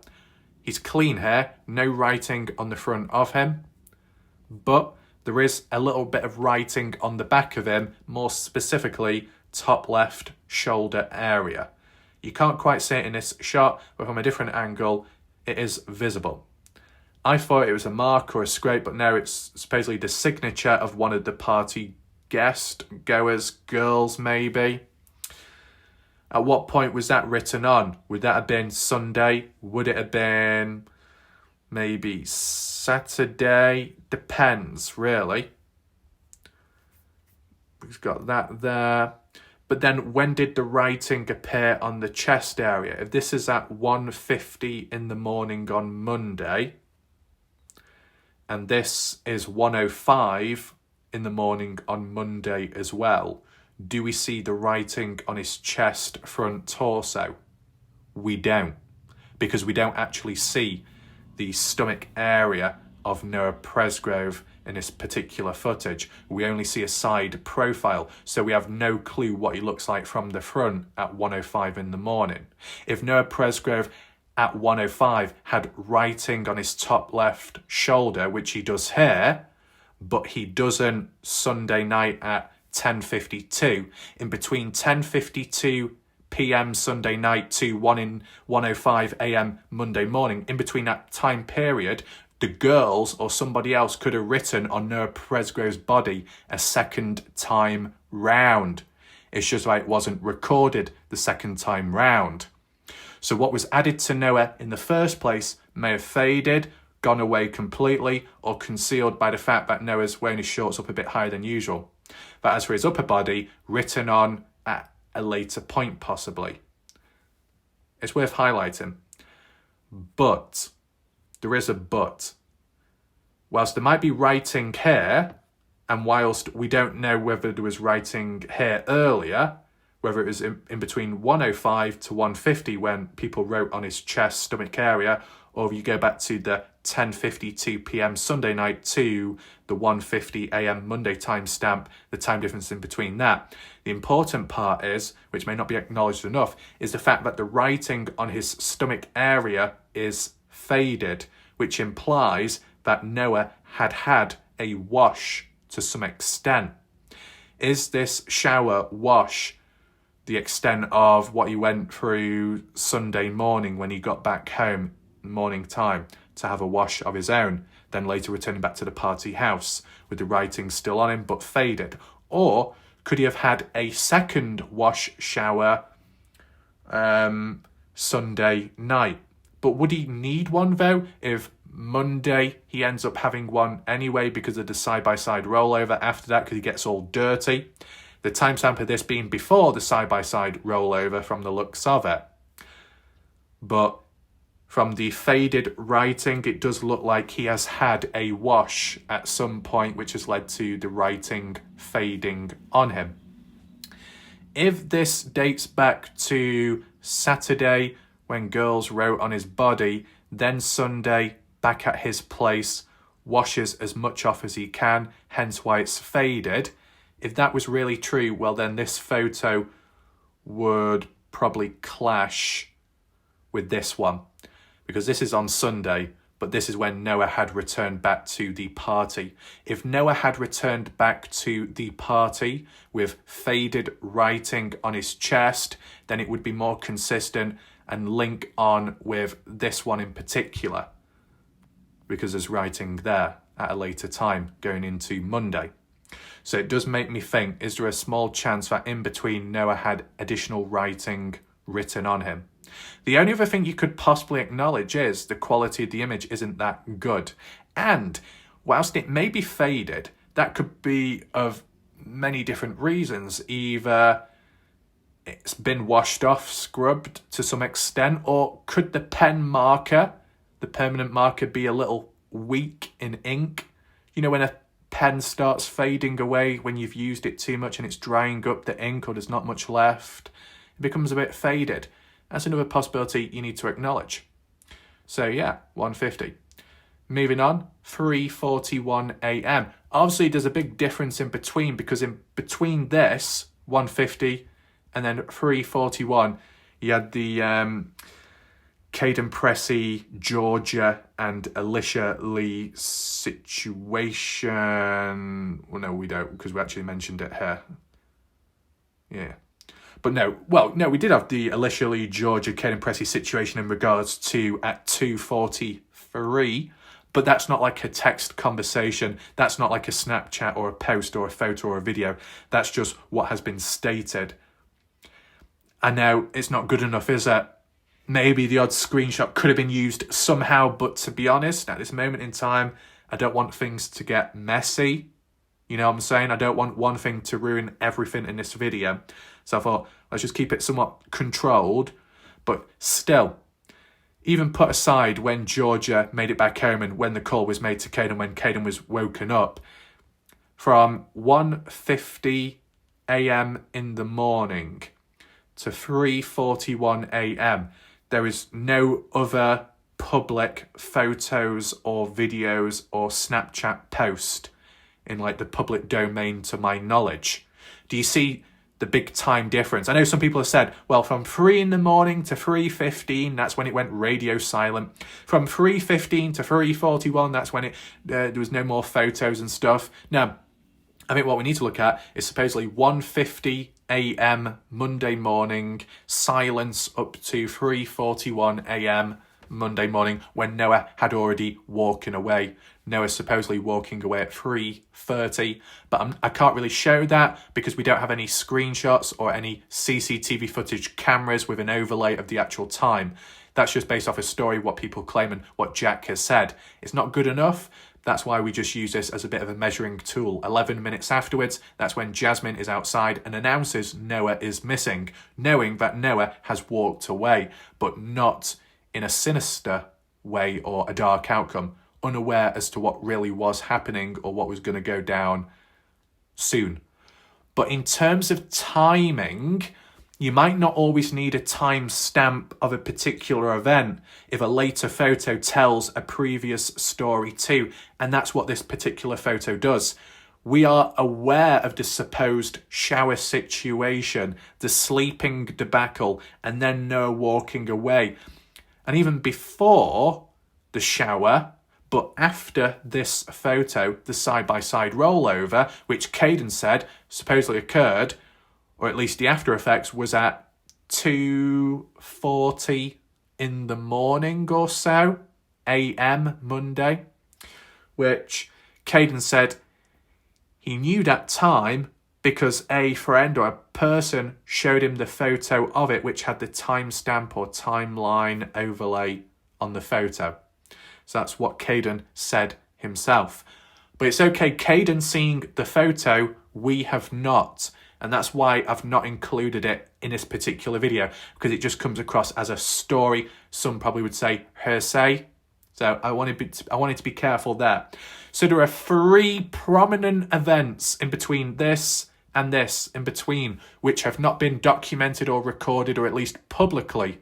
he's clean hair, no writing on the front of him, but there is a little bit of writing on the back of him, more specifically top left shoulder area. You can't quite see it in this shot, but from a different angle, it is visible. I thought it was a mark or a scrape, but now it's supposedly the signature of one of the party guest goers, girls maybe. At what point was that written on? Would that have been Sunday? Would it have been maybe Saturday? Depends, really. We've got that there. But then when did the writing appear on the chest area? If this is at 1:50 in the morning on Monday, and this is 1:05 in the morning on Monday as well, do we see the writing on his chest, front, torso? We don't, because we don't actually see the stomach area of Noah Presgrove in this particular footage. We only see a side profile, so we have no clue what he looks like from the front at 1:05 in the morning. If Noah Presgrove at 1:05 had writing on his top left shoulder, which he does here, but he doesn't Sunday night at 10:52, in between 10:52 p.m. Sunday night to 1:05 a.m. Monday morning, in between that time period, the girls or somebody else could have written on Noah Presgrove's body a second time round. It's just like it wasn't recorded the second time round. So what was added to Noah in the first place may have faded, gone away completely, or concealed by the fact that Noah's wearing his shorts up a bit higher than usual. But as for his upper body, written on at a later point possibly. It's worth highlighting. But, there is a but. Whilst there might be writing here, and whilst we don't know whether there was writing here earlier, whether it was in between 1:05 to 1:50 when people wrote on his chest, stomach area, or if you go back to the 10:52 p.m. Sunday night to the 1:50 a.m. Monday timestamp, the time difference in between that. The important part is, which may not be acknowledged enough, is the fact that the writing on his stomach area is faded, which implies that Noah had had a wash to some extent. Is this shower wash the extent of what he went through Sunday morning when he got back home morning time to have a wash of his own, then later returning back to the party house with the writing still on him but faded? Or could he have had a second wash shower Sunday night? But would he need one though if Monday he ends up having one anyway because of the side-by-side rollover after that, because he gets all dirty? The timestamp of this being before the side-by-side rollover from the looks of it. But from the faded writing, it does look like he has had a wash at some point, which has led to the writing fading on him. If this dates back to Saturday when girls wrote on his body, then Sunday back at his place, washes as much off as he can, hence why it's faded. If that was really true, well then this photo would probably clash with this one, because this is on Sunday, but this is when Noah had returned back to the party. If Noah had returned back to the party with faded writing on his chest, then it would be more consistent and link on with this one in particular, because there's writing there at a later time going into Monday. So it does make me think, is there a small chance that in between Noah had additional writing written on him? The only other thing you could possibly acknowledge is the quality of the image isn't that good. And whilst it may be faded, that could be of many different reasons. Either it's been washed off, scrubbed to some extent, or could the pen marker, the permanent marker, be a little weak in ink? You know, when a pen starts fading away when you've used it too much and it's drying up the ink or there's not much left, it becomes a bit faded. That's another possibility you need to acknowledge. So yeah, 1:50. Moving on, 3:41 a.m. Obviously there's a big difference in between, because in between this 1:50 and then 3:41 you had the Caden Pressey, Jorja and Alicia Lee situation. Well, no, we don't, because we actually mentioned it here. Yeah. But no, we did have the Alicia Lee, Jorja, Caden Pressey situation in regards to at 2:43, but that's not like a text conversation. That's not like a Snapchat or a post or a photo or a video. That's just what has been stated. I know it's not good enough, is it? Maybe the odd screenshot could have been used somehow, but to be honest, at this moment in time, I don't want things to get messy. You know what I'm saying? I don't want one thing to ruin everything in this video. So I thought, let's just keep it somewhat controlled. But still, even put aside when Jorja made it back home and when the call was made to Caden, when Caden was woken up, from 1:50 a.m. in the morning to 3:41 a.m., there is no other public photos or videos or Snapchat post in like the public domain to my knowledge. Do you see the big time difference? I know some people have said, well, from 3 in the morning to 3:15, that's when it went radio silent. From 3:15 to 3:41, that's when there was no more photos and stuff. Now, I think what we need to look at is supposedly 1:50 a.m. Monday morning, silence up to 3:41 a.m. Monday morning when Noah had already walked away. Noah's supposedly walking away at 3:30, but I can't really show that because we don't have any screenshots or any CCTV footage cameras with an overlay of the actual time. That's just based off a story, what people claim and what Jack has said. It's not good enough. That's why we just use this as a bit of a measuring tool. 11 minutes afterwards, that's when Jasmine is outside and announces Noah is missing, knowing that Noah has walked away, but not in a sinister way or a dark outcome, unaware as to what really was happening or what was going to go down soon. But in terms of timing, you might not always need a timestamp of a particular event if a later photo tells a previous story too, and that's what this particular photo does. We are aware of the supposed shower situation, the sleeping debacle, and then Noah walking away. And even before the shower, but after this photo, the side-by-side rollover, which Caden said supposedly occurred, or at least the after effects, was at 2:40 in the morning or so, a.m. Monday, which Caden said he knew that time because a friend or a person showed him the photo of it, which had the timestamp or timeline overlay on the photo. So that's what Caden said himself. But it's okay, Caden seeing the photo, we have not. And that's why I've not included it in this particular video, because it just comes across as a story. Some probably would say hearsay. So I wanted to be careful there. So there are 3 prominent events in between this and this in between, which have not been documented or recorded, or at least publicly.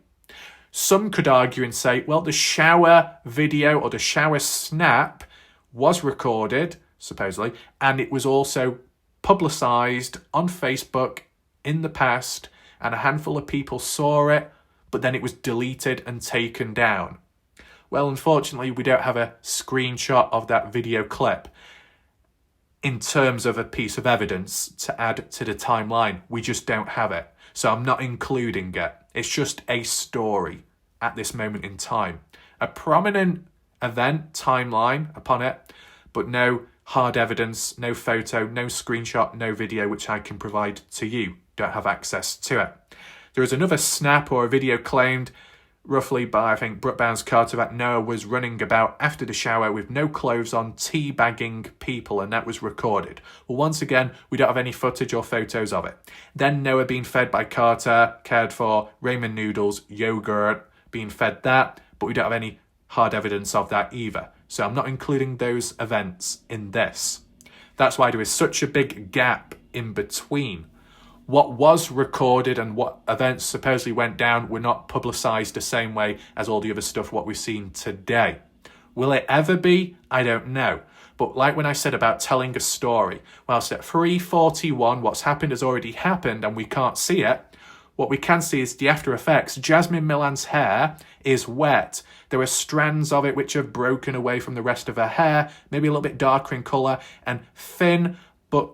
Some could argue and say, well, the shower video or the shower snap was recorded, supposedly, and it was also publicised on Facebook in the past, and a handful of people saw it, but then it was deleted and taken down. Well, unfortunately, we don't have a screenshot of that video clip in terms of a piece of evidence to add to the timeline. We just don't have it. So I'm not including it. It's just a story at this moment in time. A prominent event timeline upon it, but no hard evidence, no photo, no screenshot, no video, which I can provide to you. Don't have access to it. There is another snap or a video claimed roughly by, I think, Brooke Bounds Carter, that Noah was running about after the shower with no clothes on, teabagging people, and that was recorded. Well, once again, we don't have any footage or photos of it. Then Noah being fed by Carter, cared for, ramen noodles, yogurt, being fed that, but we don't have any hard evidence of that either. So I'm not including those events in this. That's why there is such a big gap in between. What was recorded and what events supposedly went down were not publicised the same way as all the other stuff what we've seen today. Will it ever be? I don't know. But like when I said about telling a story, whilst at 3:41 what's happened has already happened and we can't see it, what we can see is the after effects. Jasmine Millan's hair is wet. There are strands of it which have broken away from the rest of her hair, maybe a little bit darker in colour and thin, but,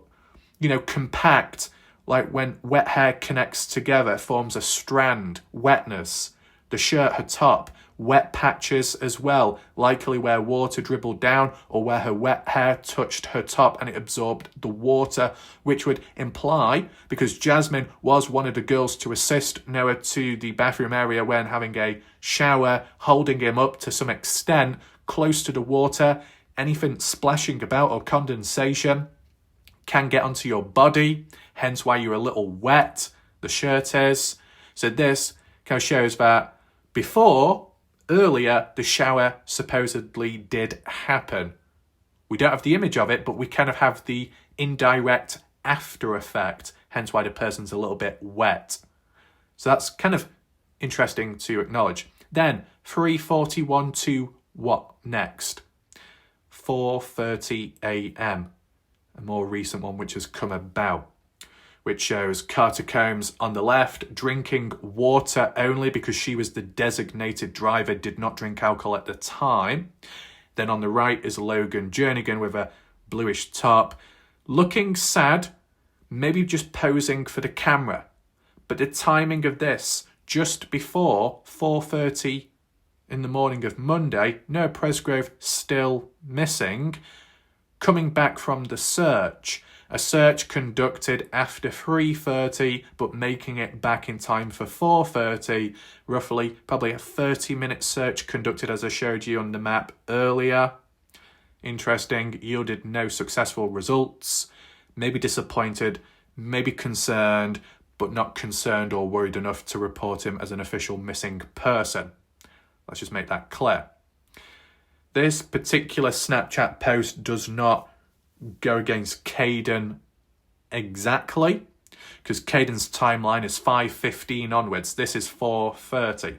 compact. Like when wet hair connects together, forms a strand, wetness. The shirt, her top, wet patches as well, likely where water dribbled down or where her wet hair touched her top and it absorbed the water, which would imply, because Jasmine was one of the girls to assist Noah to the bathroom area when having a shower, holding him up to some extent close to the water, anything splashing about or condensation can get onto your body, hence why you're a little wet, the shirt is. So this kind of shows that earlier, the shower supposedly did happen. We don't have the image of it, but we kind of have the indirect after effect, hence why the person's a little bit wet. So that's kind of interesting to acknowledge. Then 3:41 to what next? 4:30 a.m. A more recent one which has come about, which shows Carter Combs on the left drinking water only because she was the designated driver, did not drink alcohol at the time. Then on the right is Logan Jernigan with a bluish top, looking sad, maybe just posing for the camera. But the timing of this, just before 4:30 in the morning of Monday, Noah Presgrove still missing, coming back from the search. A search conducted after 3:30, but making it back in time for 4:30, roughly probably a 30-minute search conducted as I showed you on the map earlier. Interesting, yielded no successful results. Maybe disappointed, maybe concerned, but not concerned or worried enough to report him as an official missing person. Let's just make that clear. This particular Snapchat post does not go against Caden exactly, because Caden's timeline is 5:15 onwards. This is 4:30.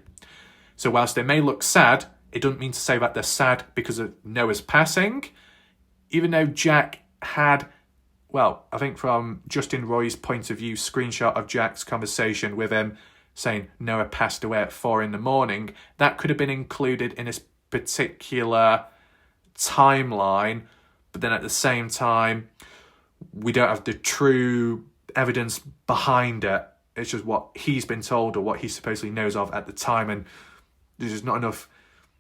So whilst they may look sad, it doesn't mean to say that they're sad because of Noah's passing. Even though Jack had, well, I think from Justin Roy's point of view, screenshot of Jack's conversation with him saying Noah passed away at 4 in the morning, that could have been included in his particular timeline. But then at the same time, we don't have the true evidence behind it. It's just what he's been told or what he supposedly knows of at the time. And there's just not enough,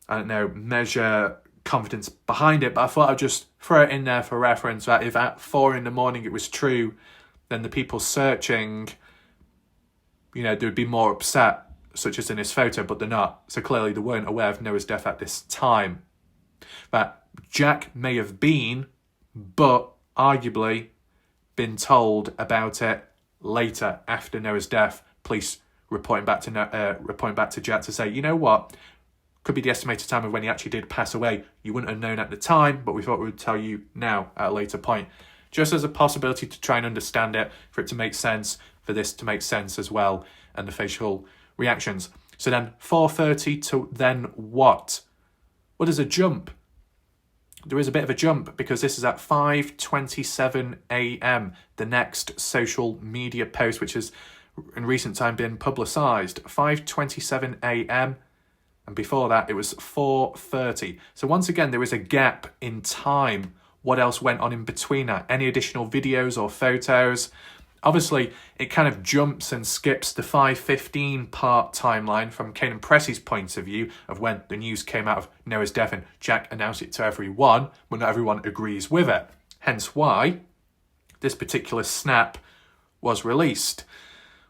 measure confidence behind it. But I thought I'd just throw it in there for reference that if at 4 in the morning it was true, then the people searching, they would be more upset, such as in his photo, but they're not. So clearly they weren't aware of Noah's death at this time. That Jack may have been, but arguably been told about it later after Noah's death. Police reporting back to Jack to say, you know what, could be the estimated time of when he actually did pass away. You wouldn't have known at the time, but we thought we would tell you now at a later point. Just as a possibility to try and understand it, for it to make sense, for this to make sense as well, and the facial reactions. So then 4:30 to then what? Well, there's a jump. There is a bit of a jump because this is at 5:27 a.m. The next social media post, which has in recent time been publicised. 5:27 a.m. And before that, it was 4:30. So once again, there is a gap in time. What else went on in between that? Any additional videos or photos? Obviously, it kind of jumps and skips the 5:15 part timeline from Caden Pressey's point of view of when the news came out of Noah's death and Jack announced it to everyone, but not everyone agrees with it. Hence why this particular snap was released,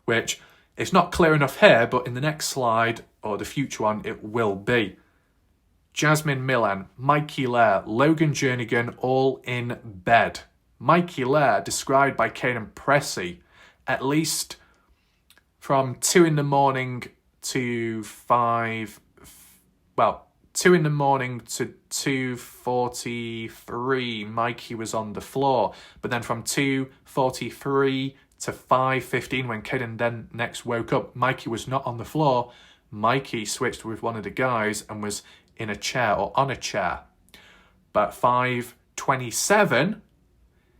which it's not clear enough here, but in the next slide, or the future one, it will be. Jasmine Millan, Mikey Lair, Logan Jernigan, all in bed. Mikey Lair, described by Caden Pressey, at least from 2 in the morning to 2 in the morning to 2:43, Mikey was on the floor. But then from 2:43 to 5:15, when Caden then next woke up, Mikey was not on the floor. Mikey switched with one of the guys and was in a chair or on a chair. But 5:27,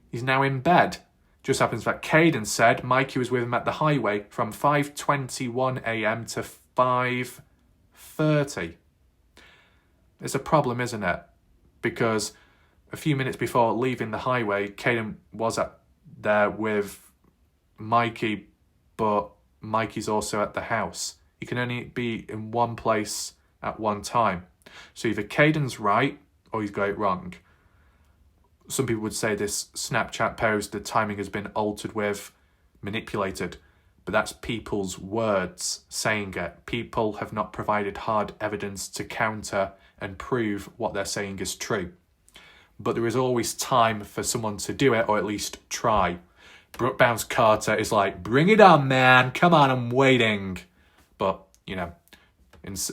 he's now in bed. Just happens that Caden said Mikey was with him at the highway from 5:21 a.m. to 5:30. It's a problem, isn't it? Because a few minutes before leaving the highway, Caden was there with Mikey, but Mikey's also at the house. You can only be in one place at one time. So either Caden's right or he's got it wrong. Some people would say this Snapchat post, the timing has been altered with, manipulated. But that's people's words saying it. People have not provided hard evidence to counter and prove what they're saying is true. But there is always time for someone to do it, or at least try. Brooke Bounce Carter is like, bring it on, man. Come on, I'm waiting. But, you know,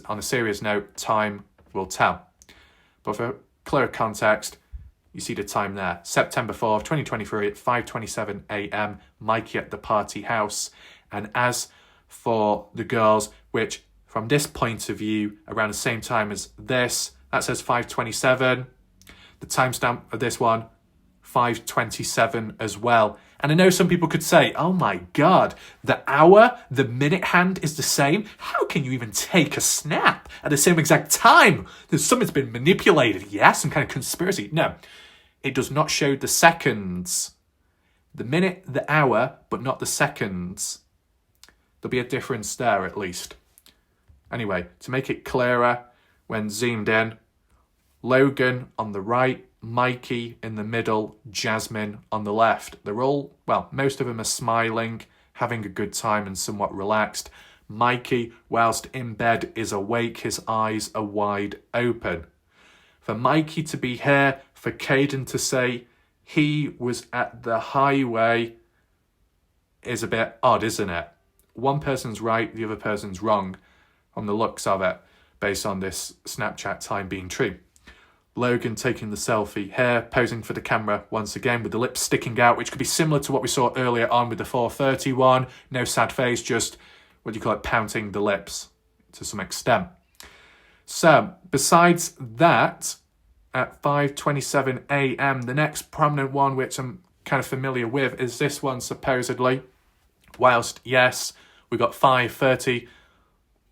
on a serious note, time will tell. But for clear context, you see the time there. September 4th, 2023 at 5:27 a.m. Mikey at the party house. And as for the girls, which from this point of view, around the same time as this, that says 5:27. The timestamp of this one, 5:27 as well. And I know some people could say, oh my God, the hour, the minute hand is the same. How can you even take a snap at the same exact time? There's something's been manipulated. Yeah, some kind of conspiracy. No, it does not show the seconds. The minute, the hour, but not the seconds. There'll be a difference there at least. Anyway, to make it clearer, when zoomed in, Logan on the right, Mikey in the middle, Jasmine on the left. They're all, well, most of them are smiling, having a good time and somewhat relaxed. Mikey, whilst in bed, is awake. His eyes are wide open. For Mikey to be here, for Caden to say he was at the highway is a bit odd, isn't it? One person's right, the other person's wrong on the looks of it, based on this Snapchat time being true. Logan taking the selfie here, posing for the camera once again with the lips sticking out, which could be similar to what we saw earlier on with the 4:30 one. No sad face, just, what do you call it, pouting the lips to some extent. So, besides that, at 5:27 a.m, the next prominent one, which I'm kind of familiar with, is this one supposedly. Whilst, yes, we got 5:30,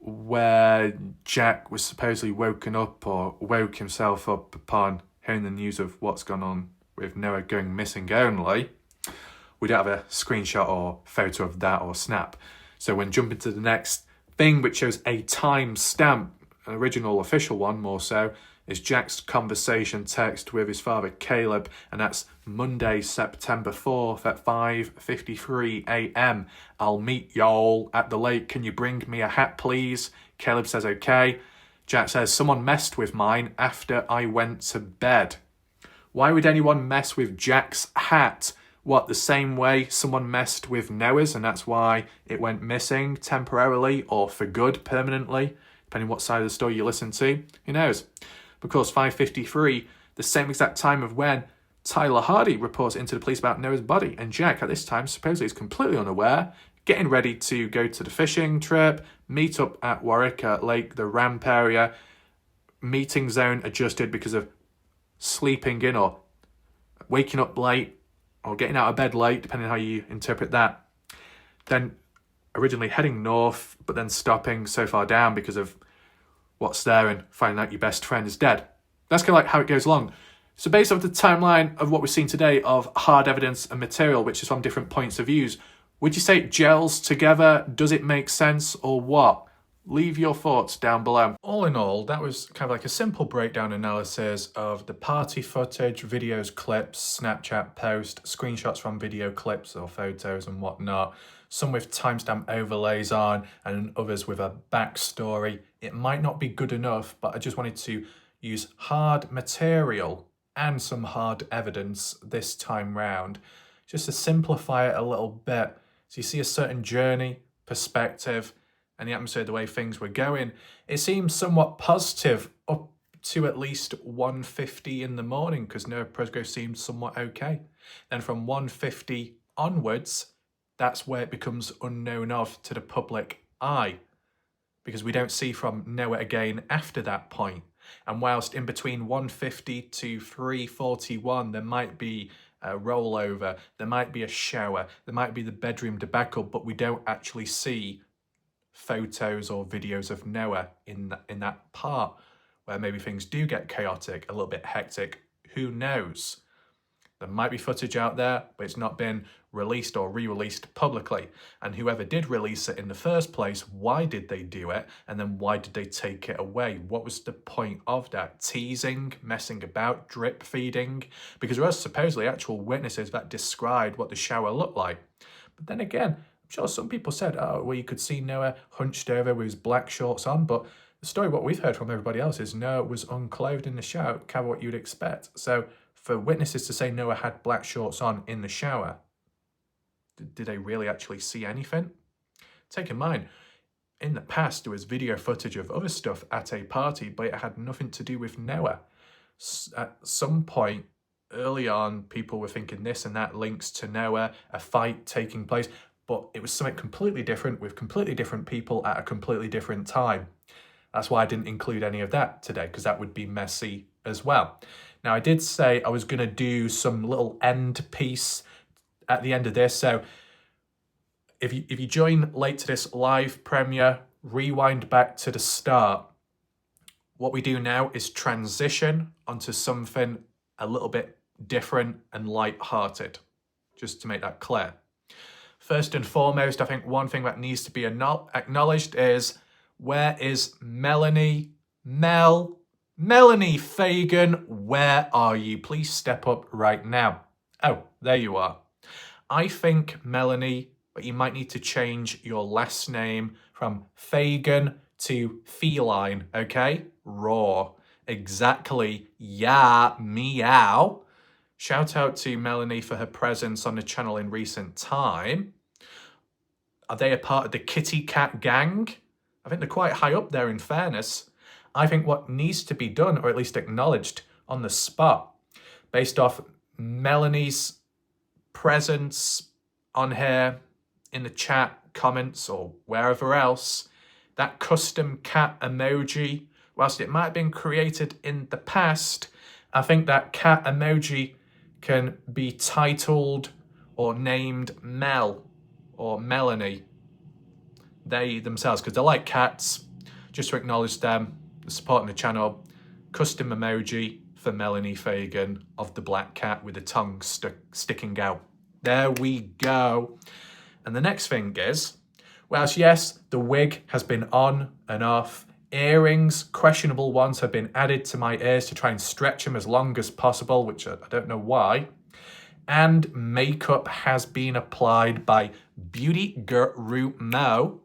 where Jack was supposedly woken up or woke himself up upon hearing the news of what's gone on with Noah going missing only. We don't have a screenshot or photo of that or snap. So when jumping to the next thing, which shows a time stamp, an original official one more so, is Jack's conversation text with his father Caleb, and that's Monday, September 4th at 5:53 a.m. I'll meet y'all at the lake. Can you bring me a hat, please? Caleb says okay. Jack says, someone messed with mine after I went to bed. Why would anyone mess with Jack's hat? What, the same way someone messed with Noah's and that's why it went missing temporarily or for good permanently, depending what side of the story you listen to? Who knows? Because 5:53, the same exact time of when Tyler Hardy reports into the police about Noah's body, and Jack at this time supposedly is completely unaware, getting ready to go to the fishing trip, meet up at Warwick at Lake, the ramp area, meeting zone adjusted because of sleeping in or waking up late or getting out of bed late, depending on how you interpret that. Then originally heading north, but then stopping so far down because of what's there and finding out your best friend is dead. That's kind of like how it goes along. So based off the timeline of what we've seen today of hard evidence and material, which is from different points of views, would you say it gels together? Does it make sense or what? Leave your thoughts down below. All in all, that was kind of like a simple breakdown analysis of the party footage, videos, clips, Snapchat post, screenshots from video clips or photos and whatnot. Some with timestamp overlays on and others with a backstory. It might not be good enough, but I just wanted to use hard material and some hard evidence this time round, just to simplify it a little bit. So you see a certain journey, perspective, and the atmosphere, the way things were going. It seems somewhat positive up to at least 1:50 in the morning because Noah Presgrove seemed somewhat okay. Then from 1:50 onwards, that's where it becomes unknown of to the public eye because we don't see from Noah again after that point. And whilst in between 1:50 to 3:41, there might be a rollover, there might be a shower, there might be the bedroom debacle, but we don't actually see photos or videos of Noah in that part where maybe things do get chaotic, a little bit hectic. Who knows? There might be footage out there, but it's not been released or re-released publicly. And whoever did release it in the first place, why did they do it? And then why did they take it away? What was the point of that? Teasing, messing about, drip feeding? Because there are supposedly actual witnesses that described what the shower looked like. But then again, I'm sure some people said, oh, well, you could see Noah hunched over with his black shorts on, but the story, what we've heard from everybody else, is Noah was unclothed in the shower, kind of what you'd expect. So for witnesses to say Noah had black shorts on in the shower, did they really actually see anything? Take in mind, in the past, there was video footage of other stuff at a party, but it had nothing to do with Noah. At some point early on, people were thinking this and that links to Noah, a fight taking place, but it was something completely different with completely different people at a completely different time. That's why I didn't include any of that today, because that would be messy as well. Now, I did say I was going to do some little end piece at the end of this. So if you join late to this live premiere, rewind back to the start. What we do now is transition onto something a little bit different and light-hearted, just to make that clear. First and foremost, I think one thing that needs to be acknowledged is, where is Melanie? Melanie Fagan, where are you? Please step up right now. Oh, there you are. I think, Melanie, but you might need to change your last name from Fagan to feline, okay? Raw. Exactly. Yeah, meow. Shout out to Melanie for her presence on the channel in recent time. Are they a part of the kitty cat gang? I think they're quite high up there, in fairness. I think what needs to be done, or at least acknowledged on the spot, based off Melanie's presence on here, in the chat, comments, or wherever else, that custom cat emoji, whilst it might have been created in the past, I think that cat emoji can be titled or named Mel or Melanie. They themselves, because they're like cats, just to acknowledge them, supporting the channel. Custom emoji for Melanie Fagan of the black cat with the tongue sticking out. There we go. And the next thing is, whilst yes, the wig has been on and off, earrings, questionable ones, have been added to my ears to try and stretch them as long as possible, which I don't know why. And makeup has been applied by Beauty Guru Mo.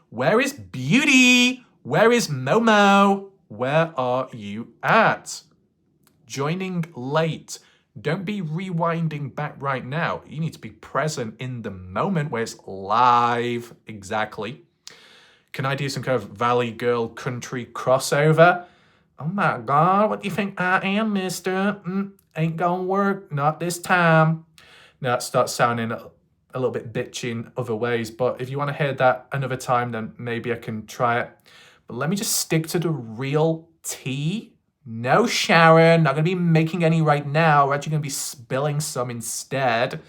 Where is Beauty? Where is Momo? Where are you at? Joining late. Don't be rewinding back right now. You need to be present in the moment where it's live. Exactly. Can I do some kind of Valley Girl country crossover? Oh my God, what do you think I am, mister? Ain't gonna work, not this time. Now that starts sounding a little bit bitchy in other ways, but if you want to hear that another time, then maybe I can try it. But let me just stick to the real tea. No, Sharon, not going to be making any right now. We're actually going to be spilling some instead.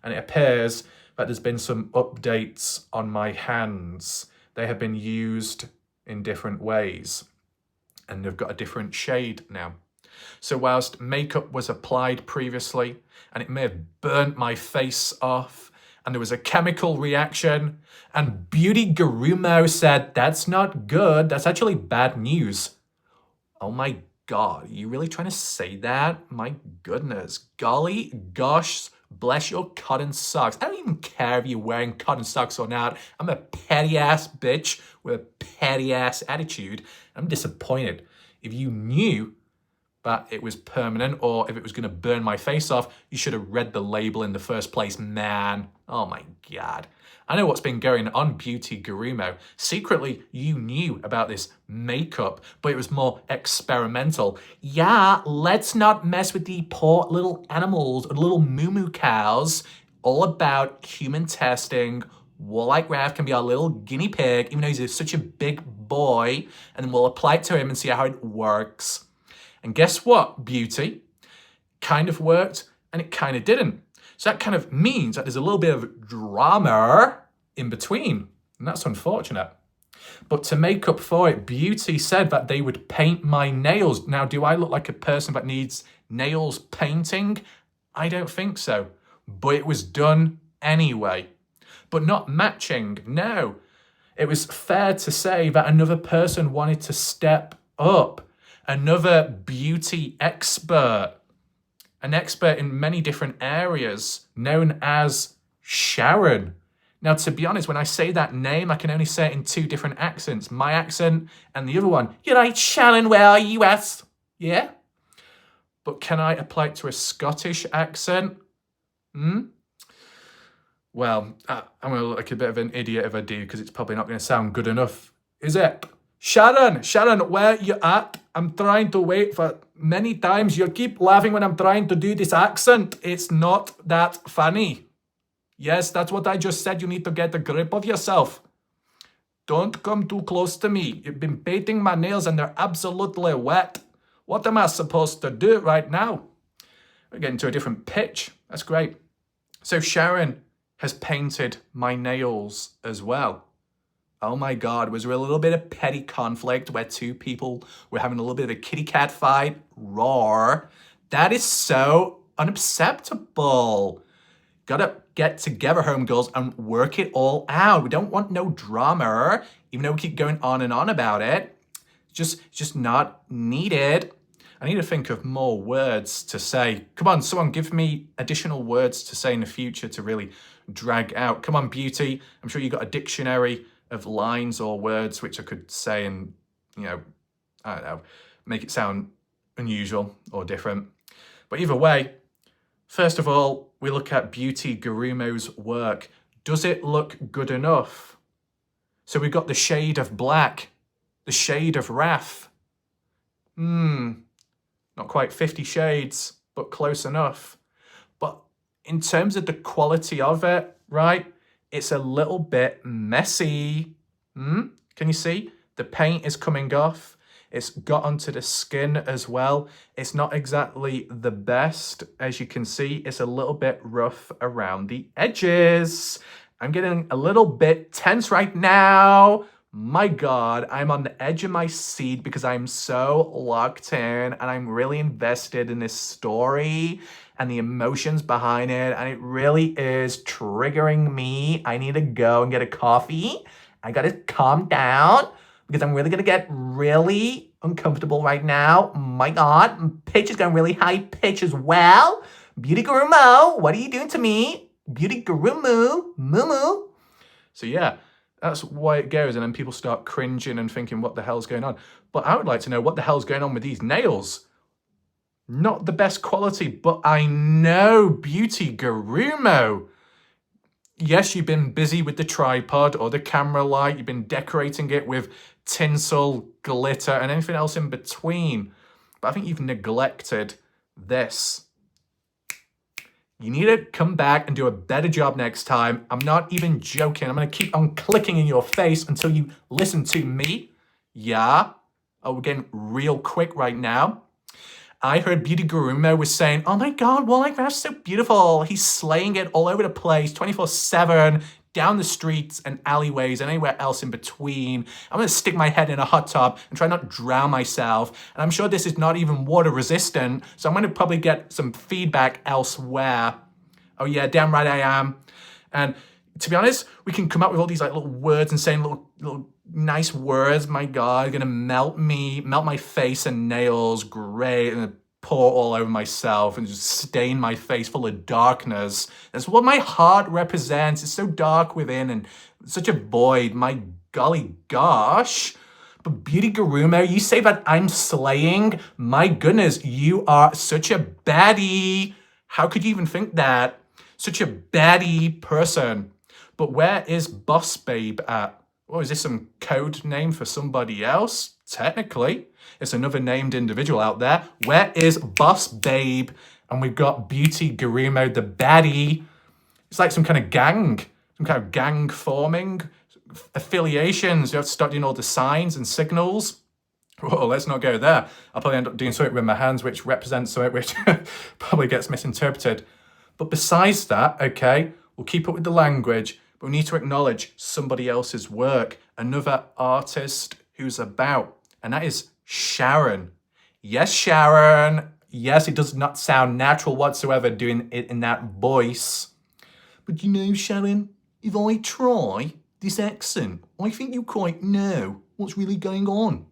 And it appears that there's been some updates on my hands. They have been used in different ways. And they've got a different shade now. So whilst makeup was applied previously, and it may have burnt my face off, and there was a chemical reaction, and Beauty Gurumo said, that's not good, that's actually bad news. Oh my God, are you really trying to say that? My goodness. Golly gosh, bless your cotton socks. I don't even care if you're wearing cotton socks or not. I'm a petty ass bitch with a petty ass attitude. I'm disappointed. If you knew that it was permanent or if it was going to burn my face off, you should have read the label in the first place, man. Oh my God. I know what's been going on, Beauty Gurumo. Secretly, you knew about this makeup, but it was more experimental. Yeah, let's not mess with the poor little animals or little moo-moo cows. All about human testing. Warlike Raph can be our little guinea pig, even though he's such a big boy, and we'll apply it to him and see how it works. And guess what, Beauty? Kind of worked, and it kind of didn't. So that kind of means that there's a little bit of drama in between, and that's unfortunate. But to make up for it, Beauty said that they would paint my nails. Now, do I look like a person that needs nails painting? I don't think so. But it was done anyway. But not matching, no. It was fair to say that another person wanted to step up. Another beauty expert. An expert in many different areas, known as Sharon. Now, to be honest, when I say that name, I can only say it in two different accents. My accent and the other one. You're right, Sharon, where are you at? Yeah? But can I apply it to a Scottish accent? Well, I'm going to look like a bit of an idiot if I do, because it's probably not going to sound good enough, is it? Sharon, where you at? I'm trying to wait for many times. You keep laughing when I'm trying to do this accent. It's not that funny. Yes, that's what I just said. You need to get a grip of yourself. Don't come too close to me. You've been painting my nails and they're absolutely wet. What am I supposed to do right now? We're getting to a different pitch. That's great. So Sharon has painted my nails as well. Oh my God, was there a little bit of petty conflict where two people were having a little bit of a kitty cat fight? Roar. That is so unacceptable. Gotta get together, homegirls, and work it all out. We don't want no drama, even though we keep going on and on about it. Just not needed. I need to think of more words to say. Come on, someone give me additional words to say in the future to really drag out. Come on, beauty. I'm sure you got a dictionary of lines or words which I could say and, I don't know, make it sound unusual or different. But either way, first of all, we look at Beauty Gurumo's work. Does it look good enough? So we've got the shade of black, the shade of wrath. Not quite 50 shades, but close enough. But in terms of the quality of it, right, it's a little bit messy. Can you see? The paint is coming off. It's got onto the skin as well. It's not exactly the best. As you can see, it's a little bit rough around the edges. I'm getting a little bit tense right now. My God, I'm on the edge of my seat because I'm so locked in and I'm really invested in this story and the emotions behind it. And it really is triggering me. I need to go and get a coffee. I got to calm down because I'm really going to get really uncomfortable right now. My God, pitch is going really high pitch as well. Beauty Gurumo, what are you doing to me? Beauty Gurumo, moo. So yeah. That's why it goes, and then people start cringing and thinking, what the hell's going on? But I would like to know what the hell's going on with these nails. Not the best quality, but I know Beauty Gurumo. Yes, you've been busy with the tripod or the camera light. You've been decorating it with tinsel, glitter, and anything else in between. But I think you've neglected this. You need to come back and do a better job next time. I'm not even joking. I'm going to keep on clicking in your face until you listen to me. Yeah? Oh, we're getting real quick right now. I heard Beauty Gurumo was saying, oh my God, Wallach, that's so beautiful. He's slaying it all over the place, 24/7, down the streets and alleyways and anywhere else in between. I'm going to stick my head in a hot tub and try not to drown myself. And I'm sure this is not even water resistant, so I'm going to probably get some feedback elsewhere. Oh yeah, damn right I am. And to be honest, we can come up with all these like little words and saying little nice words. My God, going to melt my face and nails, great, and pour all over myself and just stain my face full of darkness. That's what my heart represents. It's so dark within and such a void. My golly gosh. But Beauty Gurumo, you say that I'm slaying? My goodness, you are such a baddie. How could you even think that? Such a baddie person. But where is Boss Babe at? Oh, is this some code name for somebody else? Technically, it's another named individual out there. Where is Boss Babe? And we've got Beauty Gurumo, the baddie. It's like some kind of gang forming, affiliations. You have to start doing all the signs and signals. Oh, let's not go there. I'll probably end up doing something with my hands, which represents something which probably gets misinterpreted. But besides that, okay, we'll keep up with the language, but we need to acknowledge somebody else's work, another artist who's about, and that is Sharon. Yes, Sharon, Yes, it does not sound natural whatsoever doing it in that voice. But you know, Sharon, if I try this accent, I think you quite know what's really going on.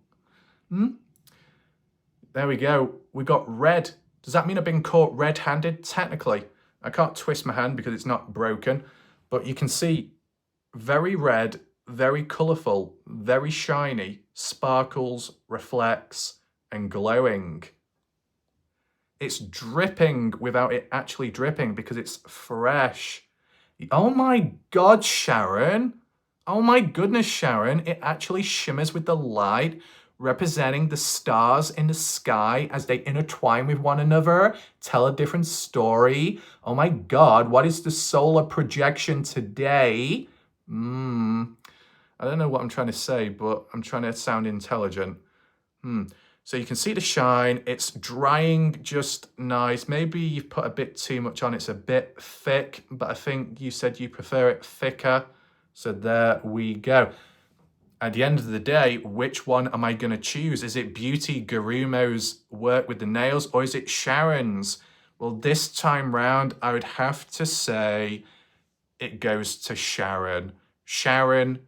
There we go. We got red. Does that mean I've been caught red-handed? Technically. I can't twist my hand because it's not broken. But you can see very red, very colourful, very shiny, sparkles, reflects, and glowing. It's dripping without it actually dripping because it's fresh. Oh my God, Sharon. Oh my goodness, Sharon. It actually shimmers with the light, representing the stars in the sky as they intertwine with one another, tell a different story. Oh my God, what is the solar projection today? I don't know what I'm trying to say, but I'm trying to sound intelligent. So you can see the shine. It's drying just nice. Maybe you've put a bit too much on. It's a bit thick, but I think you said you prefer it thicker. So there we go. At the end of the day, which one am I going to choose? Is it Beauty Gurumo's work with the nails, or is it Sharon's? Well, this time round, I would have to say it goes to Sharon. Sharon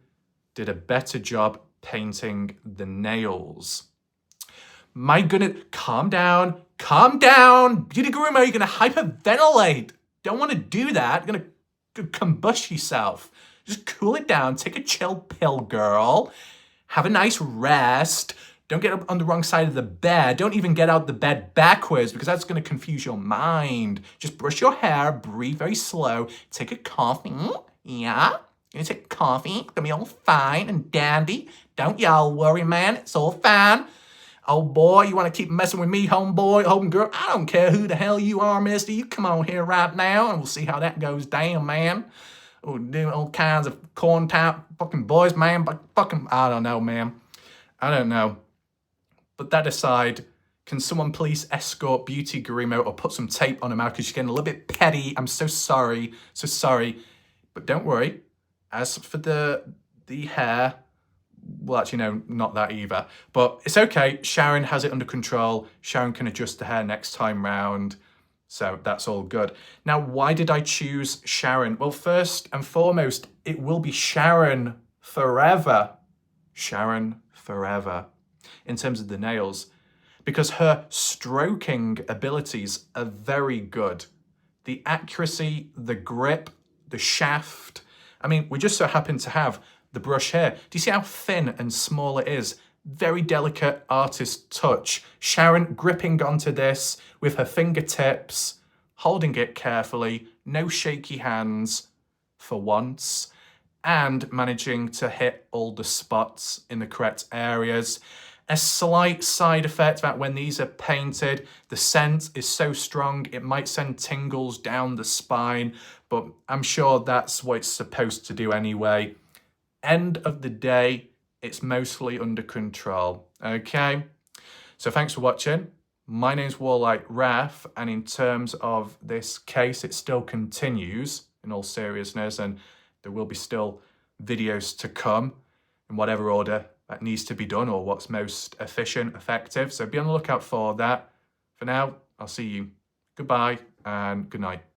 did a better job painting the nails. My goodness, calm down, calm down. Beauty Gurumo, you're gonna hyperventilate. Don't wanna do that. You're gonna combust yourself. Just cool it down, take a chill pill, girl. Have a nice rest. Don't get up on the wrong side of the bed. Don't even get out the bed backwards because that's gonna confuse your mind. Just brush your hair, breathe very slow, take a coffee, yeah? You're gonna take coffee, it's gonna be all fine and dandy. Don't y'all worry, man, it's all fine. Oh boy, you want to keep messing with me, homeboy, homegirl? I don't care who the hell you are, mister. You come on here right now and we'll see how that goes down, man. Oh, doing all kinds of corn type fucking boys, man. But fucking, I don't know, man. I don't know. But that aside, can someone please escort Beauty Gurumo or put some tape on her mouth because she's getting a little bit petty. I'm so sorry. So sorry. But don't worry. As for the hair, well, actually, no, not that either. But it's okay. Sharon has it under control. Sharon can adjust the hair next time round. So that's all good. Now, why did I choose Sharon? Well, first and foremost, it will be Sharon forever. Sharon forever. In terms of the nails. Because her stroking abilities are very good. The accuracy, the grip, the shaft. I mean, we just so happen to have the brush here. Do you see how thin and small it is? Very delicate artist touch. Sharon gripping onto this with her fingertips, holding it carefully, no shaky hands for once, and managing to hit all the spots in the correct areas. A slight side effect that when these are painted, the scent is so strong, it might send tingles down the spine, but I'm sure that's what it's supposed to do anyway. End of the day, it's mostly under control, okay? So thanks for watching. My name's Warlight Raf, and in terms of this case, it still continues in all seriousness, and there will be still videos to come in whatever order that needs to be done or what's most efficient, effective. So be on the lookout for that. For now, I'll see you. Goodbye and good night.